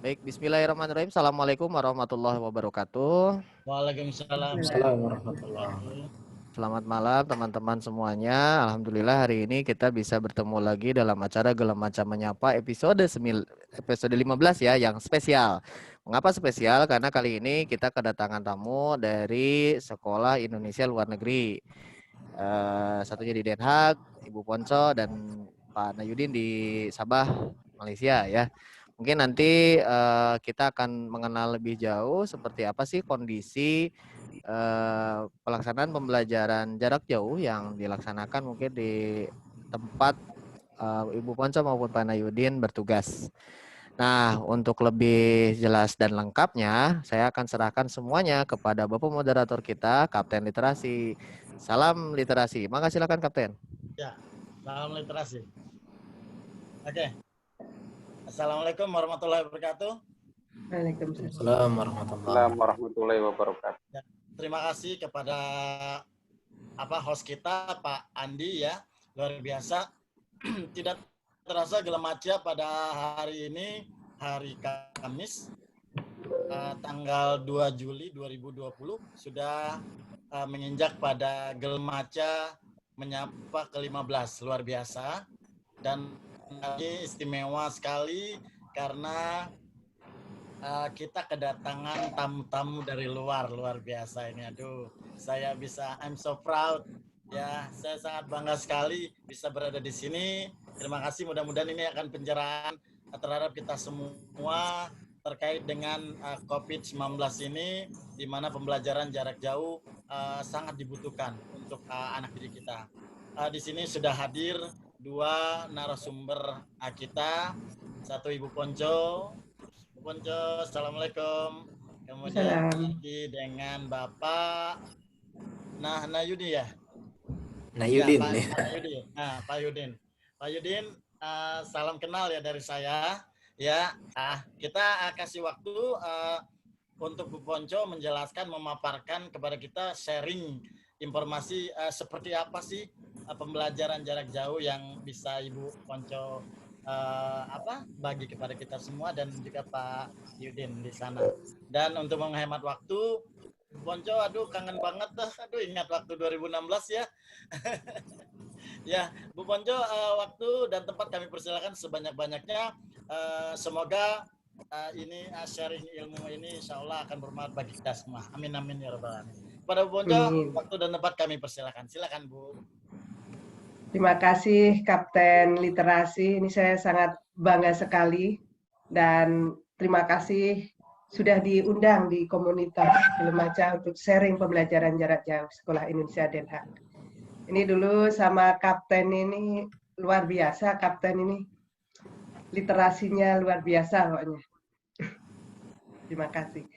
Baik, bismillahirrahmanirrahim. Assalamualaikum warahmatullahi wabarakatuh. Waalaikumsalam warahmatullahi wabarakatuh. Selamat malam teman-teman semuanya. Alhamdulillah hari ini kita bisa bertemu lagi dalam acara Gela Maca Menyapa episode 15 ya, yang spesial. Mengapa spesial? Karena kali ini kita kedatangan tamu dari Sekolah Indonesia Luar Negeri. Satunya di Den Haag, Ibu Ponco dan Pak Nayudin di Sabah, Malaysia ya. Mungkin nanti kita akan mengenal lebih jauh seperti apa sih kondisi pelaksanaan pembelajaran jarak jauh yang dilaksanakan mungkin di tempat Ibu Ponco maupun Pak Nayudin bertugas. Nah, untuk lebih jelas dan lengkapnya, saya akan serahkan semuanya kepada Bapak Moderator kita, Kapten Literasi. Salam literasi. Maka silakan Kapten. Ya, salam literasi. Oke. Assalamualaikum warahmatullahi wabarakatuh. Waalaikumsalam warahmatullahi wabarakatuh. Ya, terima kasih kepada host kita Pak Andi ya, luar biasa. Tidak terasa Gela Maca pada hari ini, hari Kamis, tanggal 2 Juli 2020 sudah menginjak pada Gela Maca Menyapa ke-15, luar biasa. Dan ini istimewa sekali karena kita kedatangan tamu-tamu dari luar biasa ini. Aduh, I'm so proud ya. Saya sangat bangga sekali bisa berada di sini. Terima kasih, mudah-mudahan ini akan pencerahan terhadap kita semua terkait dengan COVID-19 ini, di mana pembelajaran jarak jauh sangat dibutuhkan untuk anak didik kita. Di sini sudah hadir dua narasumber kita, satu Ibu Ponco. Ibu Ponco, Assalamualaikum. Kemudian lagi dengan Bapak Nayudin ya? Nayudin. Ya, Pak Yudin. Pak Yudin, salam kenal ya dari saya. Ya, kita kasih waktu untuk Bu Ponco menjelaskan, memaparkan kepada kita, sharing informasi seperti apa sih pembelajaran jarak jauh yang bisa Ibu Ponco bagi kepada kita semua dan juga Pak Yudin di sana. Dan untuk menghemat waktu, Bu Ponco, aduh kangen banget dah, ingat waktu 2016 ya. Ya, Bu Ponco, waktu dan tempat kami persilakan sebanyak-banyaknya. Semoga ini sharing ilmu ini insya Allah akan bermanfaat bagi kita semua. Amin amin ya rabbal alamin. Pada Bu Ponco, waktu dan tempat kami persilakan. Silakan Bu. Terima kasih Kapten Literasi. Ini saya sangat bangga sekali dan terima kasih sudah diundang di komunitas Gela Maca untuk sharing pembelajaran jarak jauh Sekolah Indonesia Den Haag. Ini dulu sama Kapten ini luar biasa, Kapten ini literasinya luar biasa pokoknya. Terima kasih.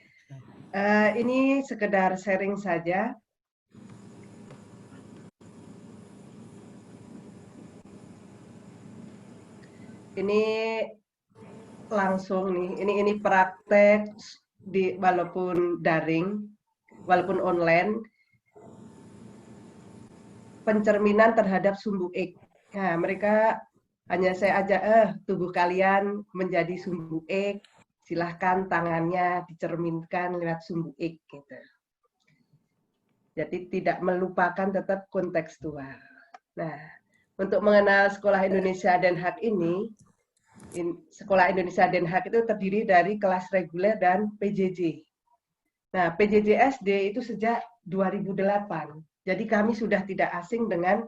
Ini sekedar sharing saja. Ini langsung nih, ini praktek walaupun daring, walaupun online, pencerminan terhadap sumbu X. Nah, mereka hanya saya ajak, tubuh kalian menjadi sumbu X, silahkan tangannya dicerminkan lewat sumbu X gitu. Jadi tidak melupakan, tetap kontekstual. Nah, untuk mengenal Sekolah Indonesia Den Haag ini, Sekolah Indonesia Den Haag itu terdiri dari kelas reguler dan PJJ. Nah, PJJ SD itu sejak 2008. Jadi kami sudah tidak asing dengan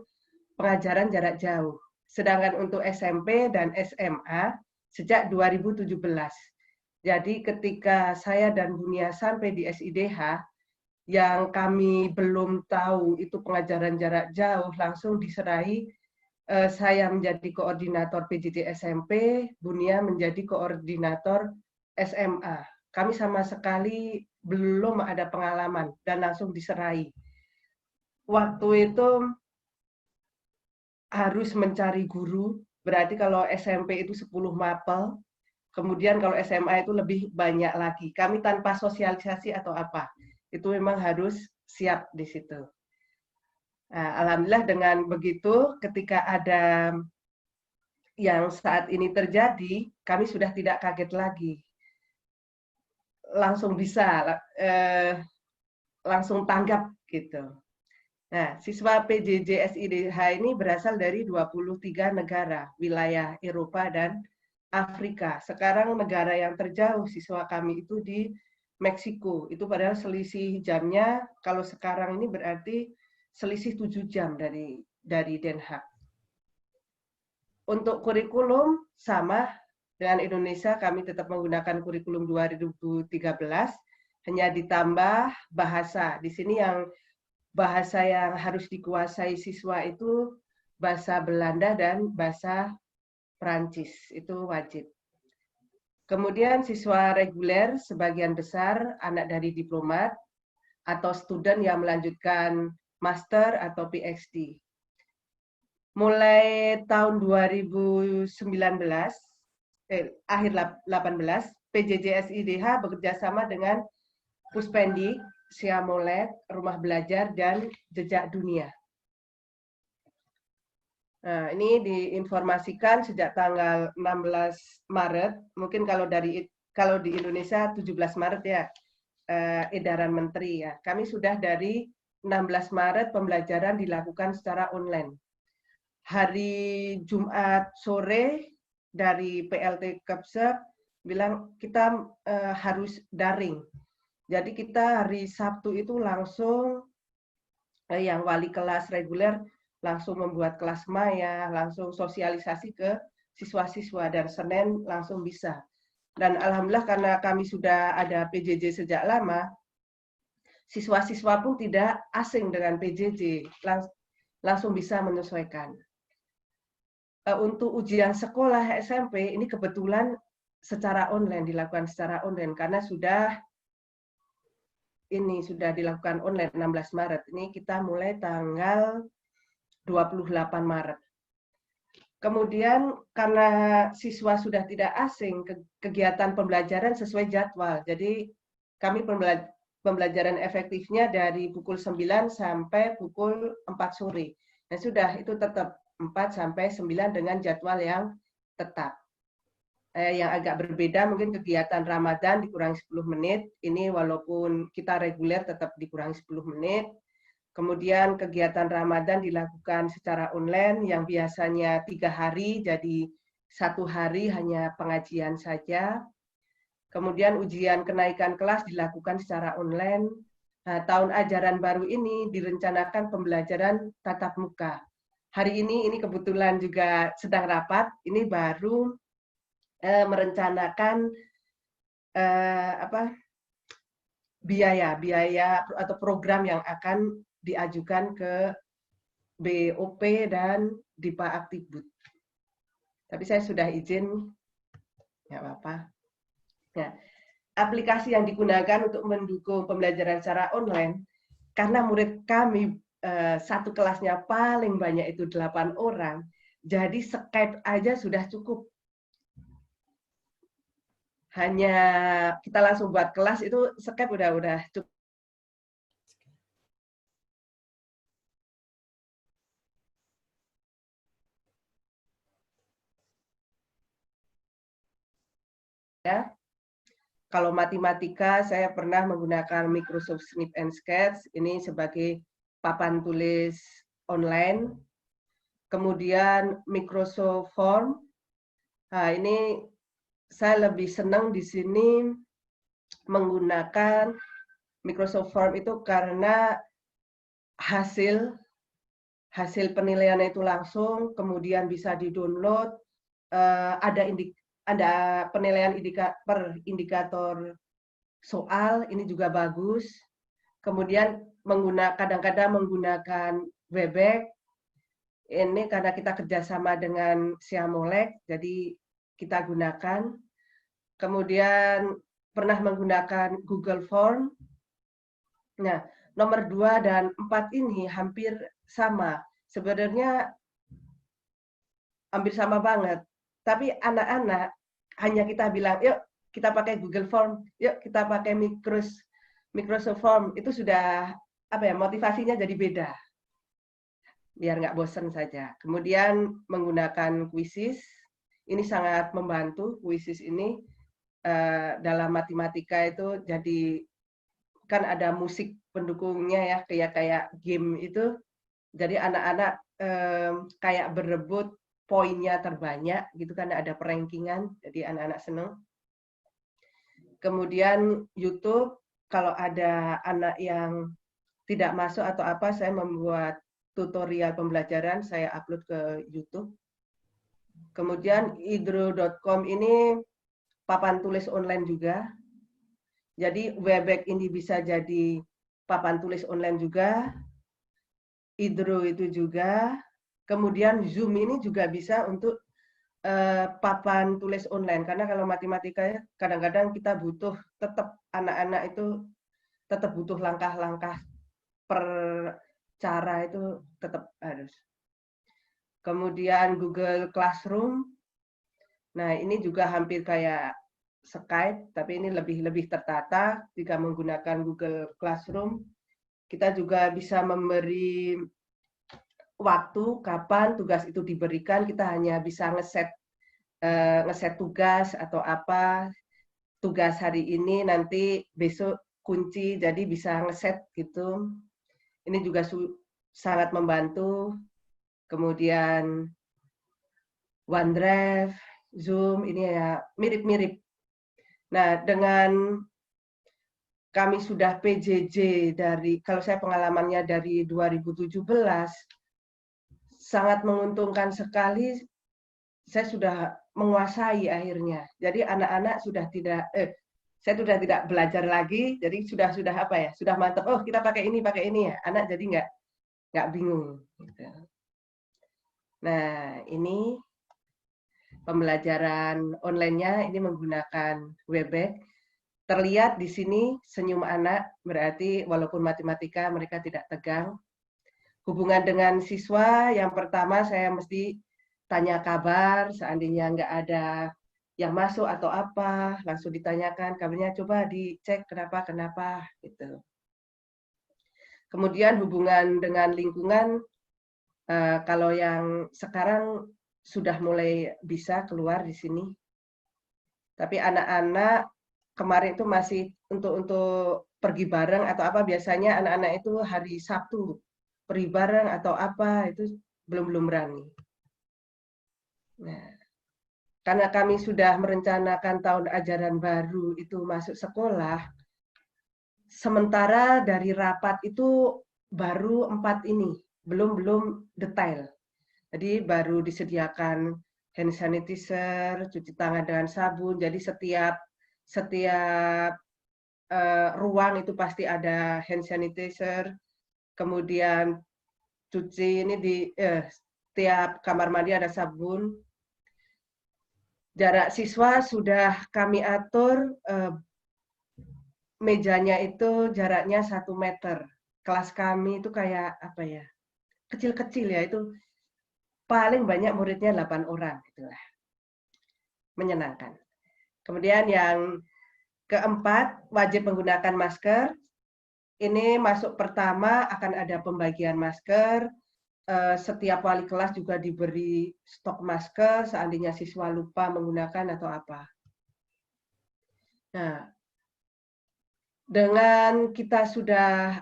pengajaran jarak jauh. Sedangkan untuk SMP dan SMA sejak 2017. Jadi ketika saya dan Bunia sampai di SIDH, yang kami belum tahu itu pengajaran jarak jauh, langsung diserahi saya menjadi koordinator PJJ SMP, Bunia menjadi koordinator SMA. Kami sama sekali belum ada pengalaman dan langsung diserahi. Waktu itu harus mencari guru, berarti kalau SMP itu 10 mapel, kemudian kalau SMA itu lebih banyak lagi. Kami tanpa sosialisasi atau apa, itu memang harus siap di situ. Nah, alhamdulillah dengan begitu, ketika ada yang saat ini terjadi, kami sudah tidak kaget lagi. langsung bisa langsung tanggap gitu. Nah, siswa PJJ SIDH ini berasal dari 23 negara, wilayah Eropa dan Afrika. Sekarang negara yang terjauh siswa kami itu di Meksiko. Itu padahal selisih jamnya, kalau sekarang ini berarti selisih 7 jam dari Den Haag. Untuk kurikulum sama dengan Indonesia, kami tetap menggunakan kurikulum 2013, hanya ditambah bahasa. Di sini yang bahasa yang harus dikuasai siswa itu bahasa Belanda dan bahasa Prancis, itu wajib. Kemudian siswa reguler sebagian besar anak dari diplomat atau student yang melanjutkan master atau PhD. Mulai tahun 2019, akhir 18, PJJ SIDH bekerja sama dengan Puspendi, Siamolek, Rumah Belajar, dan Jejak Dunia. Nah, ini diinformasikan sejak tanggal 16 Maret, mungkin kalau di Indonesia 17 Maret ya, edaran menteri ya. Kami sudah dari 16 Maret pembelajaran dilakukan secara online. Hari Jumat sore dari PLT Kepsek bilang kita harus daring. Jadi kita hari Sabtu itu langsung yang wali kelas reguler langsung membuat kelas maya, langsung sosialisasi ke siswa-siswa, dan Senin langsung bisa. Dan alhamdulillah karena kami sudah ada PJJ sejak lama, siswa-siswa pun tidak asing dengan PJJ, langsung bisa menyesuaikan. Untuk ujian sekolah SMP ini kebetulan secara online, dilakukan secara online karena sudah dilakukan online 16 Maret. Ini kita mulai tanggal 28 Maret. Kemudian karena siswa sudah tidak asing, kegiatan pembelajaran sesuai jadwal. Jadi kami pembelajaran efektifnya dari pukul 9 sampai pukul 4 sore. Nah sudah, itu tetap 4 sampai 9 dengan jadwal yang tetap. Yang agak berbeda mungkin kegiatan Ramadan dikurangi 10 menit. Ini walaupun kita reguler tetap dikurangi 10 menit. Kemudian kegiatan Ramadan dilakukan secara online yang biasanya 3 hari, jadi 1 hari hanya pengajian saja. Kemudian ujian kenaikan kelas dilakukan secara online. Nah, tahun ajaran baru ini direncanakan pembelajaran tatap muka. Hari ini kebetulan juga sedang rapat, ini baru merencanakan biaya atau program yang akan diajukan ke BOP dan Dipa Aktifbud. Tapi saya sudah izin, nggak apa-apa. Nah, aplikasi yang digunakan untuk mendukung pembelajaran secara online, karena murid kami satu kelasnya paling banyak itu 8 orang, jadi Skype aja sudah cukup. Hanya kita langsung buat kelas itu Skype udah cukup. Ya. Kalau matematika saya pernah menggunakan Microsoft Snip and Sketch ini sebagai papan tulis online. Kemudian Microsoft Form. Nah, ini saya lebih senang di sini menggunakan Microsoft Form itu karena hasil penilaiannya itu langsung, kemudian bisa di-download, ada penilaian per indikator soal, ini juga bagus. Kemudian kadang-kadang menggunakan Webex, ini karena kita kerjasama dengan Siamolek, jadi kita gunakan. Kemudian pernah menggunakan Google Form. Nah, nomor 2 dan 4 ini hampir sama. Sebenarnya hampir sama banget. Tapi anak-anak hanya kita bilang, yuk kita pakai Google Form, yuk kita pakai Microsoft Form, itu sudah motivasinya jadi beda. Biar nggak bosan saja. Kemudian menggunakan Quizzes, ini sangat membantu Quizzes ini. dalam matematika itu jadi kan ada musik pendukungnya ya, kayak game itu. Jadi anak-anak kayak berebut poinnya terbanyak gitu kan, ada perankingan, jadi anak-anak seneng. Kemudian YouTube, kalau ada anak yang tidak masuk atau apa, saya membuat tutorial pembelajaran, saya upload ke YouTube. Kemudian idro.com ini papan tulis online juga. Jadi Webex ini bisa jadi papan tulis online juga. Idro itu juga. Kemudian Zoom ini juga bisa untuk papan tulis online. Karena kalau matematika kadang-kadang kita butuh tetap anak-anak itu tetap butuh langkah-langkah per cara itu tetap harus. Kemudian Google Classroom. Nah, ini juga hampir kayak Skype, tapi ini lebih tertata jika menggunakan Google Classroom. Kita juga bisa memberi waktu kapan tugas itu diberikan. Kita hanya bisa ngeset tugas atau apa. Tugas hari ini nanti besok kunci, jadi bisa ngeset gitu. Ini juga sangat membantu. Kemudian OneDrive, Zoom, ini ya mirip-mirip. Nah, dengan kami sudah PJJ dari, kalau saya pengalamannya dari 2017, sangat menguntungkan sekali. Saya sudah menguasai akhirnya. Jadi anak-anak sudah saya sudah tidak belajar lagi. Jadi sudah apa ya? Sudah mantap. Oh, kita pakai ini ya. Anak jadi nggak bingung. Gitu. Nah, ini pembelajaran online-nya ini menggunakan Webex. Terlihat di sini senyum anak, berarti walaupun matematika mereka tidak tegang. Hubungan dengan siswa, yang pertama saya mesti tanya kabar, seandainya nggak ada yang masuk atau apa, langsung ditanyakan kabarnya, coba dicek kenapa, gitu. Kemudian hubungan dengan lingkungan, kalau yang sekarang sudah mulai bisa keluar di sini. Tapi anak-anak kemarin itu masih untuk pergi bareng atau apa, biasanya anak-anak itu hari Sabtu pergi bareng atau apa, itu belum berani. Nah, karena kami sudah merencanakan tahun ajaran baru itu masuk sekolah, sementara dari rapat itu baru 4 ini, belum detail. Jadi baru disediakan hand sanitizer, cuci tangan dengan sabun. Jadi setiap ruang itu pasti ada hand sanitizer. Kemudian cuci ini di setiap kamar mandi ada sabun. Jarak siswa sudah kami atur, mejanya itu jaraknya 1 meter. Kelas kami itu kayak apa ya? Kecil-kecil ya, itu paling banyak muridnya 8 orang, itulah. Menyenangkan. Kemudian yang keempat, wajib menggunakan masker. Ini masuk pertama akan ada pembagian masker. Setiap wali kelas juga diberi stok masker seandainya siswa lupa menggunakan atau apa. Nah, dengan kita sudah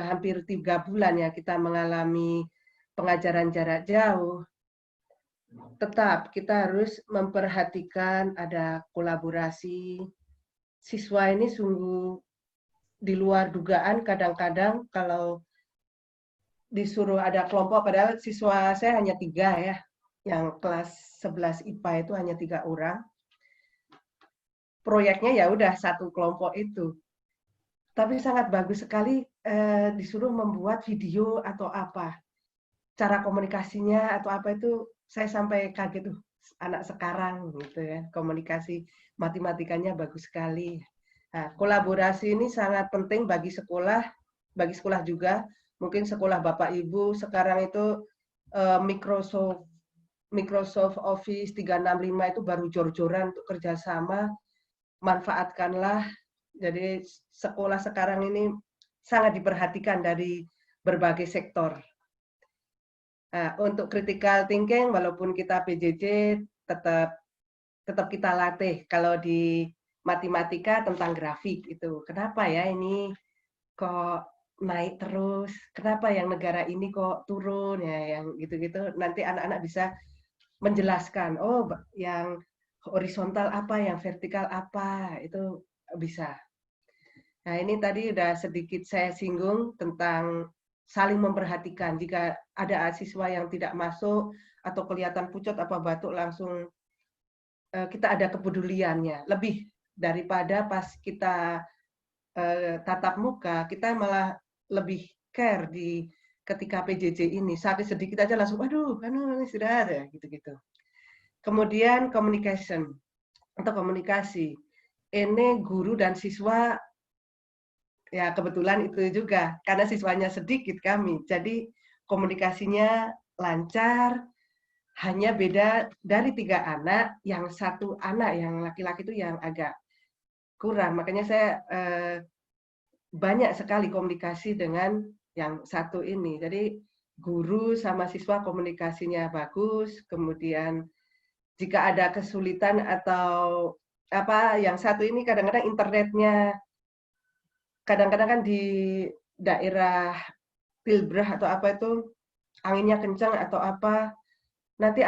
hampir 3 bulan ya kita mengalami pengajaran jarak jauh, tetap kita harus memperhatikan ada kolaborasi. Siswa ini sungguh di luar dugaan, kadang-kadang kalau disuruh ada kelompok, padahal siswa saya hanya 3 ya, yang kelas 11 IPA itu hanya 3 orang. Proyeknya ya udah 1 kelompok itu. Tapi sangat bagus sekali disuruh membuat video atau apa. Cara komunikasinya atau apa itu saya sampai kaget tuh, anak sekarang gitu ya, komunikasi matematikanya bagus sekali. Nah, kolaborasi ini sangat penting bagi sekolah juga. Mungkin sekolah Bapak Ibu sekarang itu Microsoft Office 365 itu baru jor-joran untuk kerjasama. Manfaatkanlah. Jadi sekolah sekarang ini sangat diperhatikan dari berbagai sektor. Nah, untuk critical thinking, walaupun kita PJJ, tetap tetap kita latih. Kalau di matematika tentang grafik itu, kenapa ya ini kok naik terus? Kenapa yang negara ini kok turun ya, yang gitu-gitu. Nanti anak-anak bisa menjelaskan, oh yang horizontal apa, yang vertikal apa, itu bisa. Nah, ini tadi udah sedikit saya singgung tentang saling memperhatikan. Jika ada siswa yang tidak masuk atau kelihatan pucat apa batuk, langsung kita ada kepeduliannya. Lebih daripada pas kita tatap muka, kita malah lebih care di ketika PJJ ini. Sakit sedikit aja langsung, aduh, ini sudah ada, gitu-gitu. Kemudian communication atau komunikasi. Ini guru dan siswa, ya kebetulan itu juga, karena siswanya sedikit kami. Jadi komunikasinya lancar, hanya beda dari 3 anak, yang 1 anak yang laki-laki itu yang agak kurang. Makanya saya banyak sekali komunikasi dengan yang 1 ini. Jadi guru sama siswa komunikasinya bagus, kemudian jika ada kesulitan atau apa, yang 1 ini kadang-kadang internetnya, kadang-kadang kan di daerah Pilbrah atau apa itu, anginnya kencang atau apa, nanti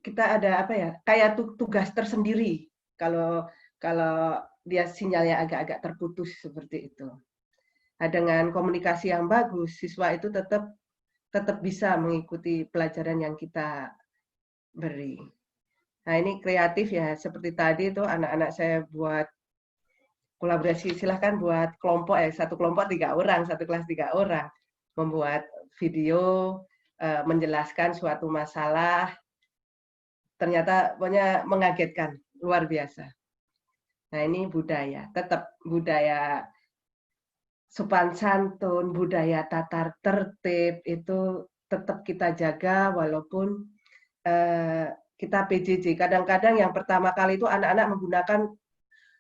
kita ada apa ya, kayak tugas tersendiri kalau dia sinyalnya agak-agak terputus seperti itu. Nah, dengan komunikasi yang bagus, siswa itu tetap bisa mengikuti pelajaran yang kita beri. Nah, ini kreatif ya, seperti tadi itu anak-anak saya buat kolaborasi, silahkan buat kelompok ya, 1 kelompok 3 orang, 1 kelas 3 orang, membuat video menjelaskan suatu masalah, ternyata pokoknya mengagetkan, luar biasa. Nah, ini budaya, tetap budaya sopan santun, budaya tata tertib itu tetap kita jaga walaupun kita PJJ. Kadang-kadang yang pertama kali itu anak-anak menggunakan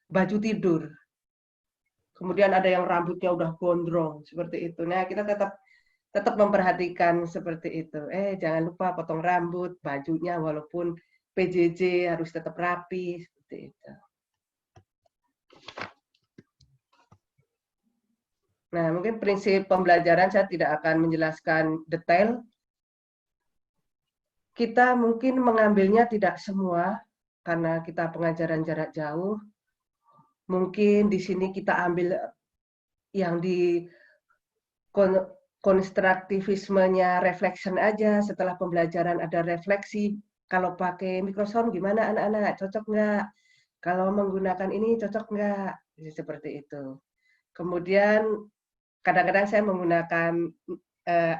baju tidur. Kemudian ada yang rambutnya udah gondrong seperti itu. Nah, kita tetap memperhatikan seperti itu. Jangan lupa potong rambut, bajunya walaupun PJJ harus tetap rapi seperti itu. Nah, mungkin prinsip pembelajaran saya tidak akan menjelaskan detail. Kita mungkin mengambilnya tidak semua karena kita pengajaran jarak jauh. Mungkin di sini kita ambil yang di konstruktivismenya reflection aja, setelah pembelajaran ada refleksi. Kalau pakai Microsoft gimana anak-anak, cocok nggak? Kalau menggunakan ini cocok nggak? Seperti itu. Kemudian kadang-kadang saya menggunakan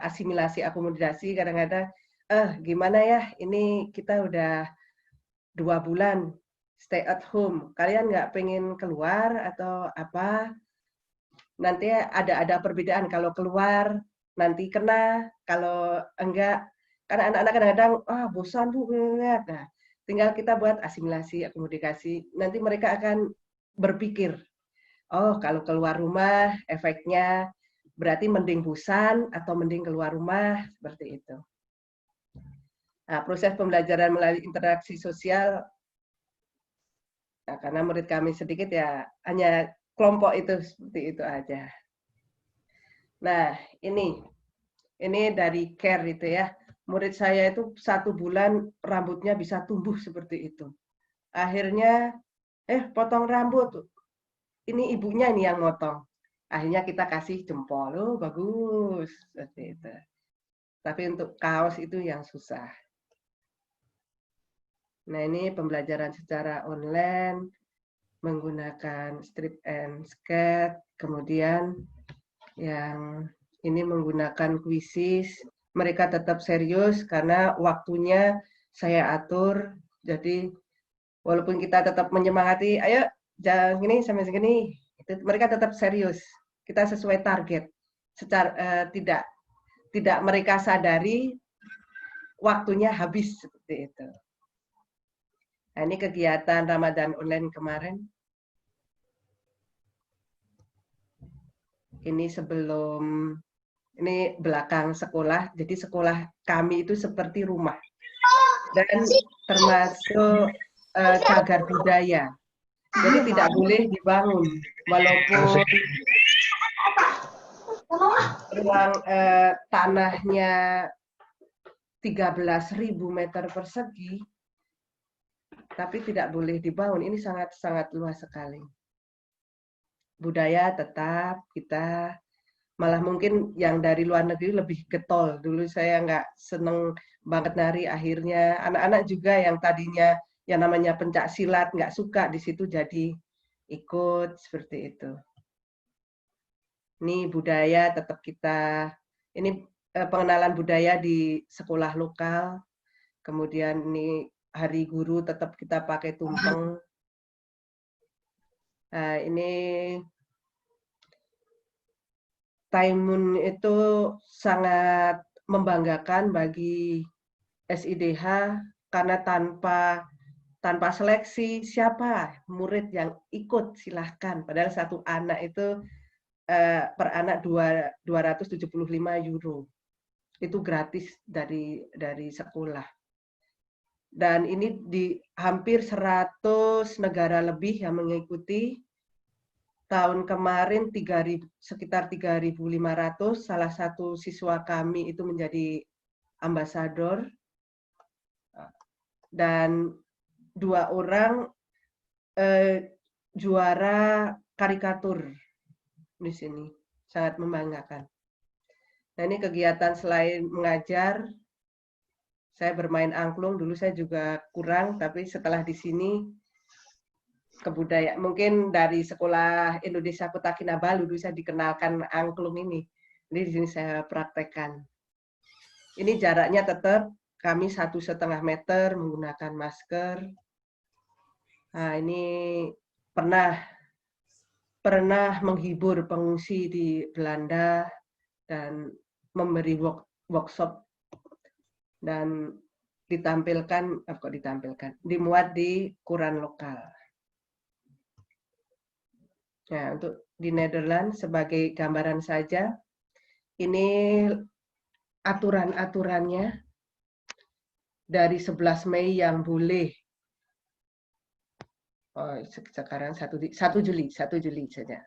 asimilasi akomodasi, kadang-kadang gimana ya, ini kita udah 2 bulan stay at home, kalian nggak pengen keluar atau apa? Nanti ada perbedaan, kalau keluar nanti kena, kalau enggak, karena anak-anak kadang-kadang bosan Bu. Nah, tinggal kita buat asimilasi akomodasi, nanti mereka akan berpikir, oh kalau keluar rumah efeknya berarti mending bosan atau mending keluar rumah, seperti itu. Nah, proses pembelajaran melalui interaksi sosial, nah, karena murid kami sedikit ya, hanya kelompok itu seperti itu aja. Nah, ini dari care itu ya. Murid saya itu 1 bulan rambutnya bisa tumbuh seperti itu. Akhirnya, potong rambut. Ini ibunya ini yang motong. Akhirnya kita kasih jempol, oh bagus, seperti itu. Tapi untuk kaos itu yang susah. Nah, ini pembelajaran secara online, menggunakan strip and sketch, kemudian yang ini menggunakan quizzes. Mereka tetap serius karena waktunya saya atur, jadi walaupun kita tetap menyemangati, ayo jangan gini sampai segini, mereka tetap serius. Kita sesuai target. Secara tidak mereka sadari waktunya habis seperti itu. Nah, ini kegiatan Ramadan online kemarin. Ini ini belakang sekolah. Jadi sekolah kami itu seperti rumah. dan termasuk cagar budaya. Jadi tidak boleh dibangun walaupun ruang tanahnya 13.000 meter persegi, tapi tidak boleh dibangun. Ini sangat luas sekali. Budaya tetap kita, malah mungkin yang dari luar negeri lebih getol. Dulu saya nggak seneng banget nari, akhirnya anak-anak juga yang tadinya yang namanya pencak silat nggak suka di situ jadi ikut seperti itu. Ini budaya tetap kita, ini pengenalan budaya di sekolah lokal, kemudian ini hari guru tetap kita pakai tumpeng. Nah, ini Taimun itu sangat membanggakan bagi SIDH karena tanpa seleksi siapa murid yang ikut silahkan. Padahal satu anak itu per anak 275 euro. Itu gratis dari sekolah. Dan ini di hampir 100 negara lebih yang mengikuti. Tahun kemarin sekitar 3.500, salah satu siswa kami itu menjadi ambasador. Dan 2 orang juara karikatur di sini, sangat membanggakan. Nah, ini kegiatan selain mengajar, saya bermain angklung, dulu saya juga kurang, tapi setelah di sini kebudayaan, mungkin dari sekolah Indonesia Kota Kinabalu dulu saya dikenalkan angklung ini. Jadi di sini saya praktekkan. Ini jaraknya tetap kami 1,5 meter menggunakan masker. Nah, ini pernah menghibur pengungsi di Belanda dan memberi workshop dan dimuat di koran lokal. Nah, untuk di Netherlands sebagai gambaran saja, ini aturan-aturannya dari 11 Mei yang boleh, sekarang 1 Juli saja.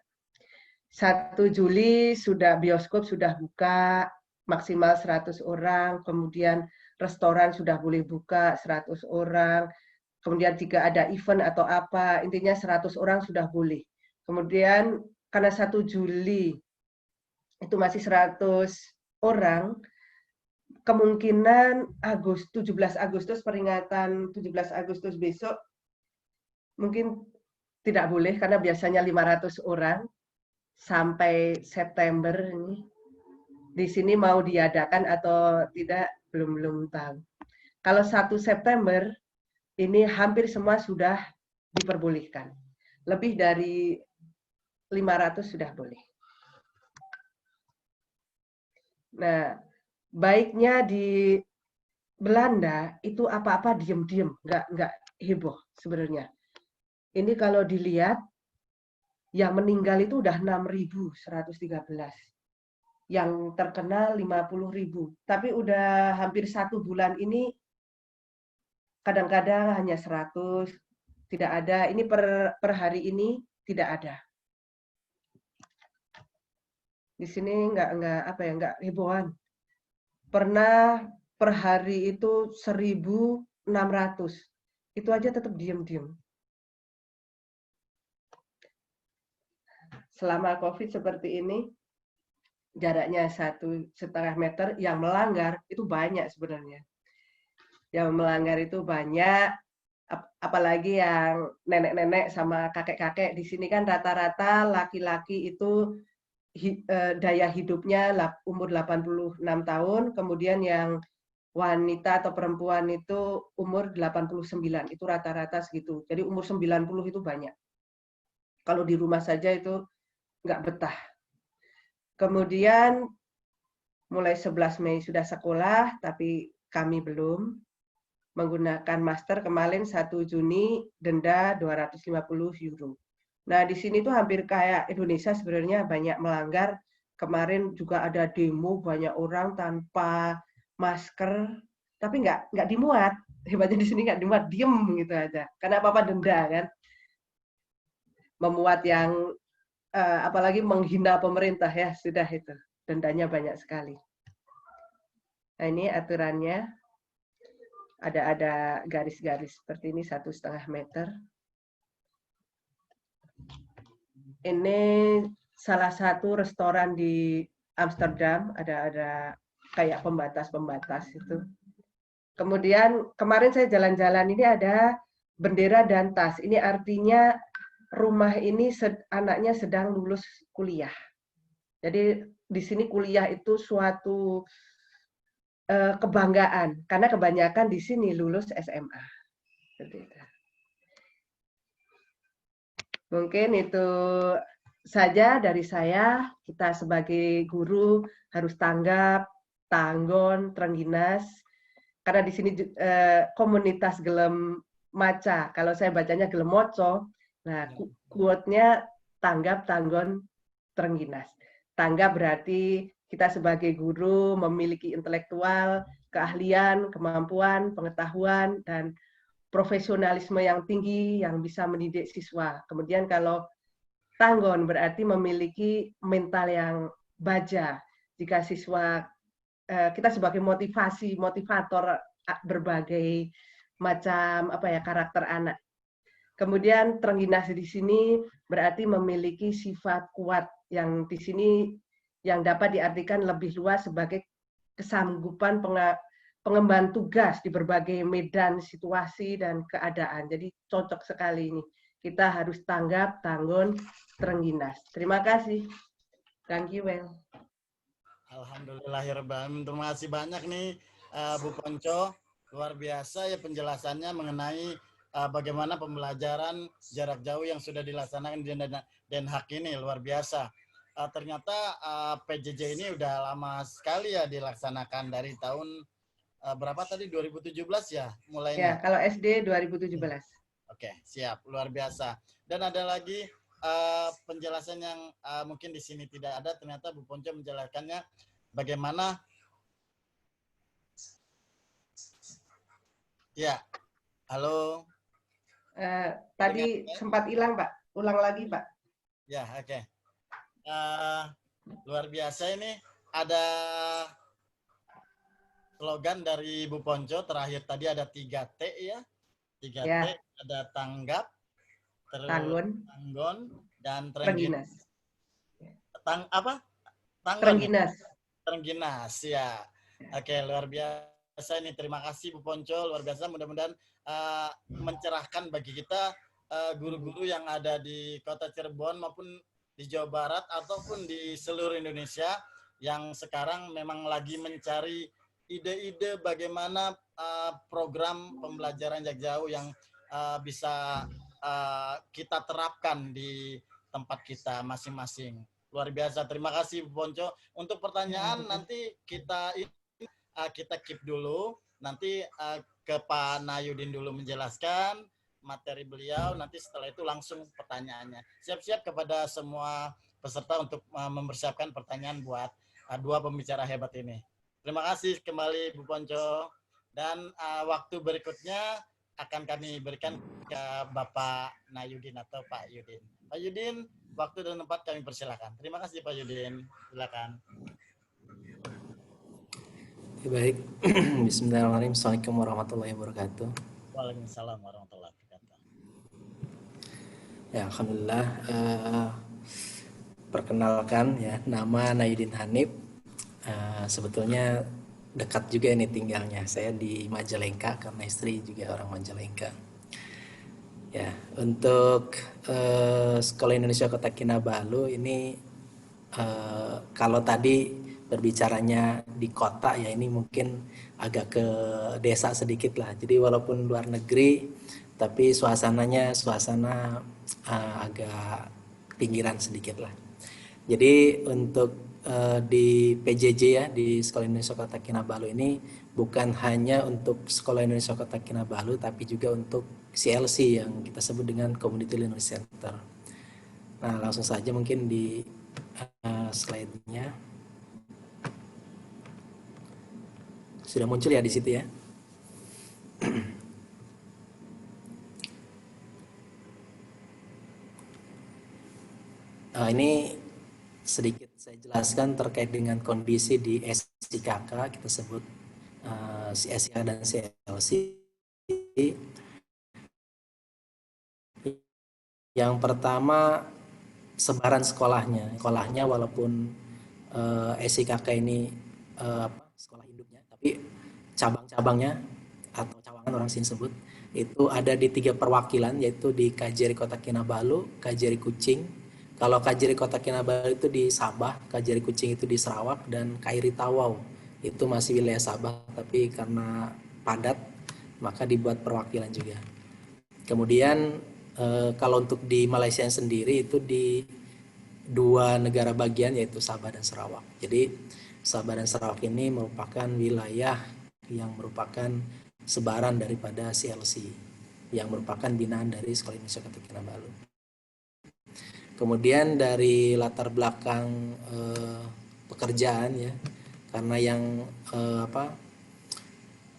1 Juli sudah bioskop sudah buka, maksimal 100 orang, kemudian restoran sudah boleh buka 100 orang, kemudian jika ada event atau apa, intinya 100 orang sudah boleh. Kemudian karena 1 Juli itu masih 100 orang, kemungkinan 17 Agustus, peringatan 17 Agustus besok, mungkin tidak boleh karena biasanya 500 orang sampai September ini. Di sini mau diadakan atau tidak, belum tahu. Kalau 1 September, ini hampir semua sudah diperbolehkan. Lebih dari 500 sudah boleh. Nah, baiknya di Belanda itu apa-apa diem-diem, nggak heboh sebenarnya. Ini kalau dilihat, yang meninggal itu udah 6.113. Yang terkena 50.000. Tapi udah hampir 1 bulan ini, kadang-kadang hanya 100, tidak ada. Ini per hari ini tidak ada. Di sini nggak hebohan. Pernah per hari itu 1.600. Itu aja tetap diem-diem. Selama COVID seperti ini, jaraknya 1,5 meter, yang melanggar itu banyak sebenarnya. Yang melanggar itu banyak, apalagi yang nenek-nenek sama kakek-kakek. Di sini kan rata-rata laki-laki itu daya hidupnya umur 86 tahun, kemudian yang wanita atau perempuan itu umur 89, itu rata-rata segitu. Jadi umur 90 itu banyak. Kalau di rumah saja itu nggak betah. Kemudian mulai 11 Mei sudah sekolah, tapi kami belum menggunakan masker. Kemarin 1 Juni denda 250 euro. Nah, di sini tuh hampir kayak Indonesia sebenarnya, banyak melanggar. Kemarin juga ada demo banyak orang tanpa masker, tapi nggak dimuat. hebatnya di sini nggak dimuat, diem gitu aja. Karena apa-apa denda kan. Memuat yang apalagi menghina pemerintah ya sudah itu dendanya banyak sekali. Nah ini aturannya ada garis-garis seperti ini 1,5 meter. Ini salah satu restoran di Amsterdam, ada kayak pembatas-pembatas itu. Kemudian kemarin saya jalan-jalan ini ada bendera dan tas. Ini artinya rumah ini anaknya sedang lulus kuliah. Jadi di sini kuliah itu suatu kebanggaan karena kebanyakan di sini lulus SMA. Mungkin itu saja dari saya. Kita sebagai guru harus tanggap, tanggon, trengginas. Karena di sini komunitas gelem maca. Kalau saya bacanya gelem moco. Nah, quote-nya tanggap, tanggon, trengginas. Tanggap berarti kita sebagai guru memiliki intelektual, keahlian, kemampuan, pengetahuan, dan profesionalisme yang tinggi yang bisa mendidik siswa. Kemudian kalau tanggon berarti memiliki mental yang baja. Jika siswa kita sebagai motivator berbagai macam karakter anak. Kemudian trengginas di sini berarti memiliki sifat kuat yang di sini yang dapat diartikan lebih luas sebagai kesanggupan pengemban tugas di berbagai medan situasi dan keadaan. Jadi cocok sekali ini. Kita harus tanggap, tanggon, trengginas. Terima kasih. Thank you, well. Alhamdulillahirrahmanirrahim. Terima kasih banyak nih Bu Ponco. Luar biasa ya penjelasannya mengenai bagaimana pembelajaran jarak jauh yang sudah dilaksanakan di Den Haag ini. Luar biasa. Ternyata PJJ ini udah lama sekali ya dilaksanakan dari tahun berapa tadi 2017 ya mulainya. Ya, kalau SD 2017. Oke, siap. Luar biasa. Dan ada lagi penjelasan yang mungkin di sini tidak ada, ternyata Bu Ponco menjelaskannya bagaimana. Ya, halo. Tadi sempat hilang, Pak. Ulang lagi, Pak. Ya, oke. Luar biasa ini ada slogan dari Bu Ponco terakhir tadi ada 3T ya. 3T ya. Ada tanggap, tanggon, dan trengginas. Trengginas. Trengginas ya. Oke, luar biasa ini. Terima kasih Bu Ponco, luar biasa. Mudah-mudahan mencerahkan bagi kita guru-guru yang ada di Kota Cirebon maupun di Jawa Barat ataupun di seluruh Indonesia yang sekarang memang lagi mencari ide-ide bagaimana program pembelajaran jarak jauh yang bisa kita terapkan di tempat kita masing-masing. Luar biasa. Terima kasih Bu Ponco. Untuk pertanyaan nanti kita keep dulu. Nanti ke Pak Nayudin dulu menjelaskan materi beliau. Nanti setelah itu langsung pertanyaannya. Siap-siap kepada semua peserta untuk mempersiapkan pertanyaan buat dua pembicara hebat ini. Terima kasih kembali Bu Ponco. Dan waktu berikutnya akan kami berikan ke Bapak Nayudin atau Pak Yudin. Pak Yudin, waktu dan tempat kami persilakan. Terima kasih Pak Yudin. Silakan. Baik. Bismillahirrahmanirrahim. Assalamualaikum warahmatullahi wabarakatuh. Waalaikumsalam warahmatullahi wabarakatuh. Ya, alhamdulillah. Perkenalkan ya, nama Nayudin Hanif. Sebetulnya dekat juga ini tinggalnya. Saya di Majalengka karena istri juga orang Majalengka. Ya, untuk Sekolah Indonesia Kota Kinabalu ini kalau tadi berbicaranya di kota ya ini mungkin agak ke desa sedikit lah. Jadi walaupun luar negeri tapi suasana agak pinggiran sedikit lah. Jadi untuk di PJJ ya di Sekolah Indonesia Kota Kinabalu ini bukan hanya untuk Sekolah Indonesia Kota Kinabalu tapi juga untuk CLC yang kita sebut dengan Community Learning Center. Nah langsung saja mungkin di slide-nya. Sudah muncul ya di situ ya. Ini sedikit saya jelaskan terkait dengan kondisi di SIKK, kita sebut SIK dan CLC. Yang pertama, sebaran sekolahnya walaupun SIKK ini sekolah induknya, tapi cabang-cabangnya atau cawangan orang sini sebut itu ada di 3 perwakilan, yaitu di Kajari Kota Kinabalu, Kajari Kucing. Kalau Kajari Kota Kinabalu itu di Sabah, Kajari Kucing itu di Sarawak, dan KRI Tawau itu masih wilayah Sabah, tapi karena padat maka dibuat perwakilan juga. Kemudian kalau untuk di Malaysia sendiri itu di 2 negara bagian, yaitu Sabah dan Sarawak. Jadi Sabah dan Sarawak ini merupakan wilayah yang merupakan sebaran daripada CLC, yang merupakan binaan dari Sekolah Indonesia Kota Kinabalu. Kemudian dari latar belakang pekerjaan ya, karena yang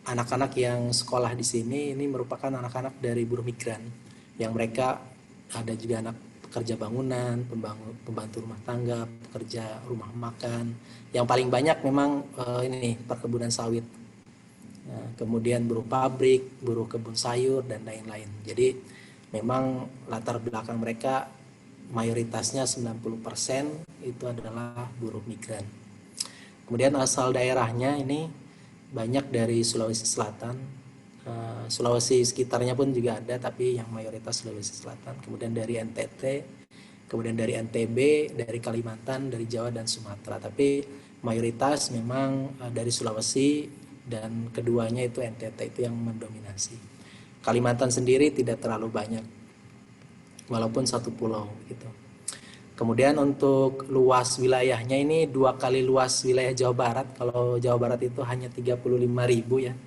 anak-anak yang sekolah di sini ini merupakan anak-anak dari buruh migran, yang mereka ada juga anak pekerja bangunan, pembantu rumah tangga, pekerja rumah makan. Yang paling banyak memang ini perkebunan sawit. Nah, kemudian buruh pabrik, buruh kebun sayur dan lain-lain. Jadi memang latar belakang mereka mayoritasnya 90% itu adalah buruh migran. Kemudian asal daerahnya ini banyak dari Sulawesi Selatan, Sulawesi sekitarnya pun juga ada, tapi yang mayoritas Sulawesi Selatan. Kemudian dari NTT, kemudian dari NTB, dari Kalimantan, dari Jawa dan Sumatera. Tapi mayoritas memang dari Sulawesi, dan keduanya itu NTT itu yang mendominasi. Kalimantan sendiri tidak terlalu banyak, walaupun satu pulau gitu. Kemudian untuk luas wilayahnya ini 2 kali luas wilayah Jawa Barat. Kalau Jawa Barat itu hanya 35.000 ya,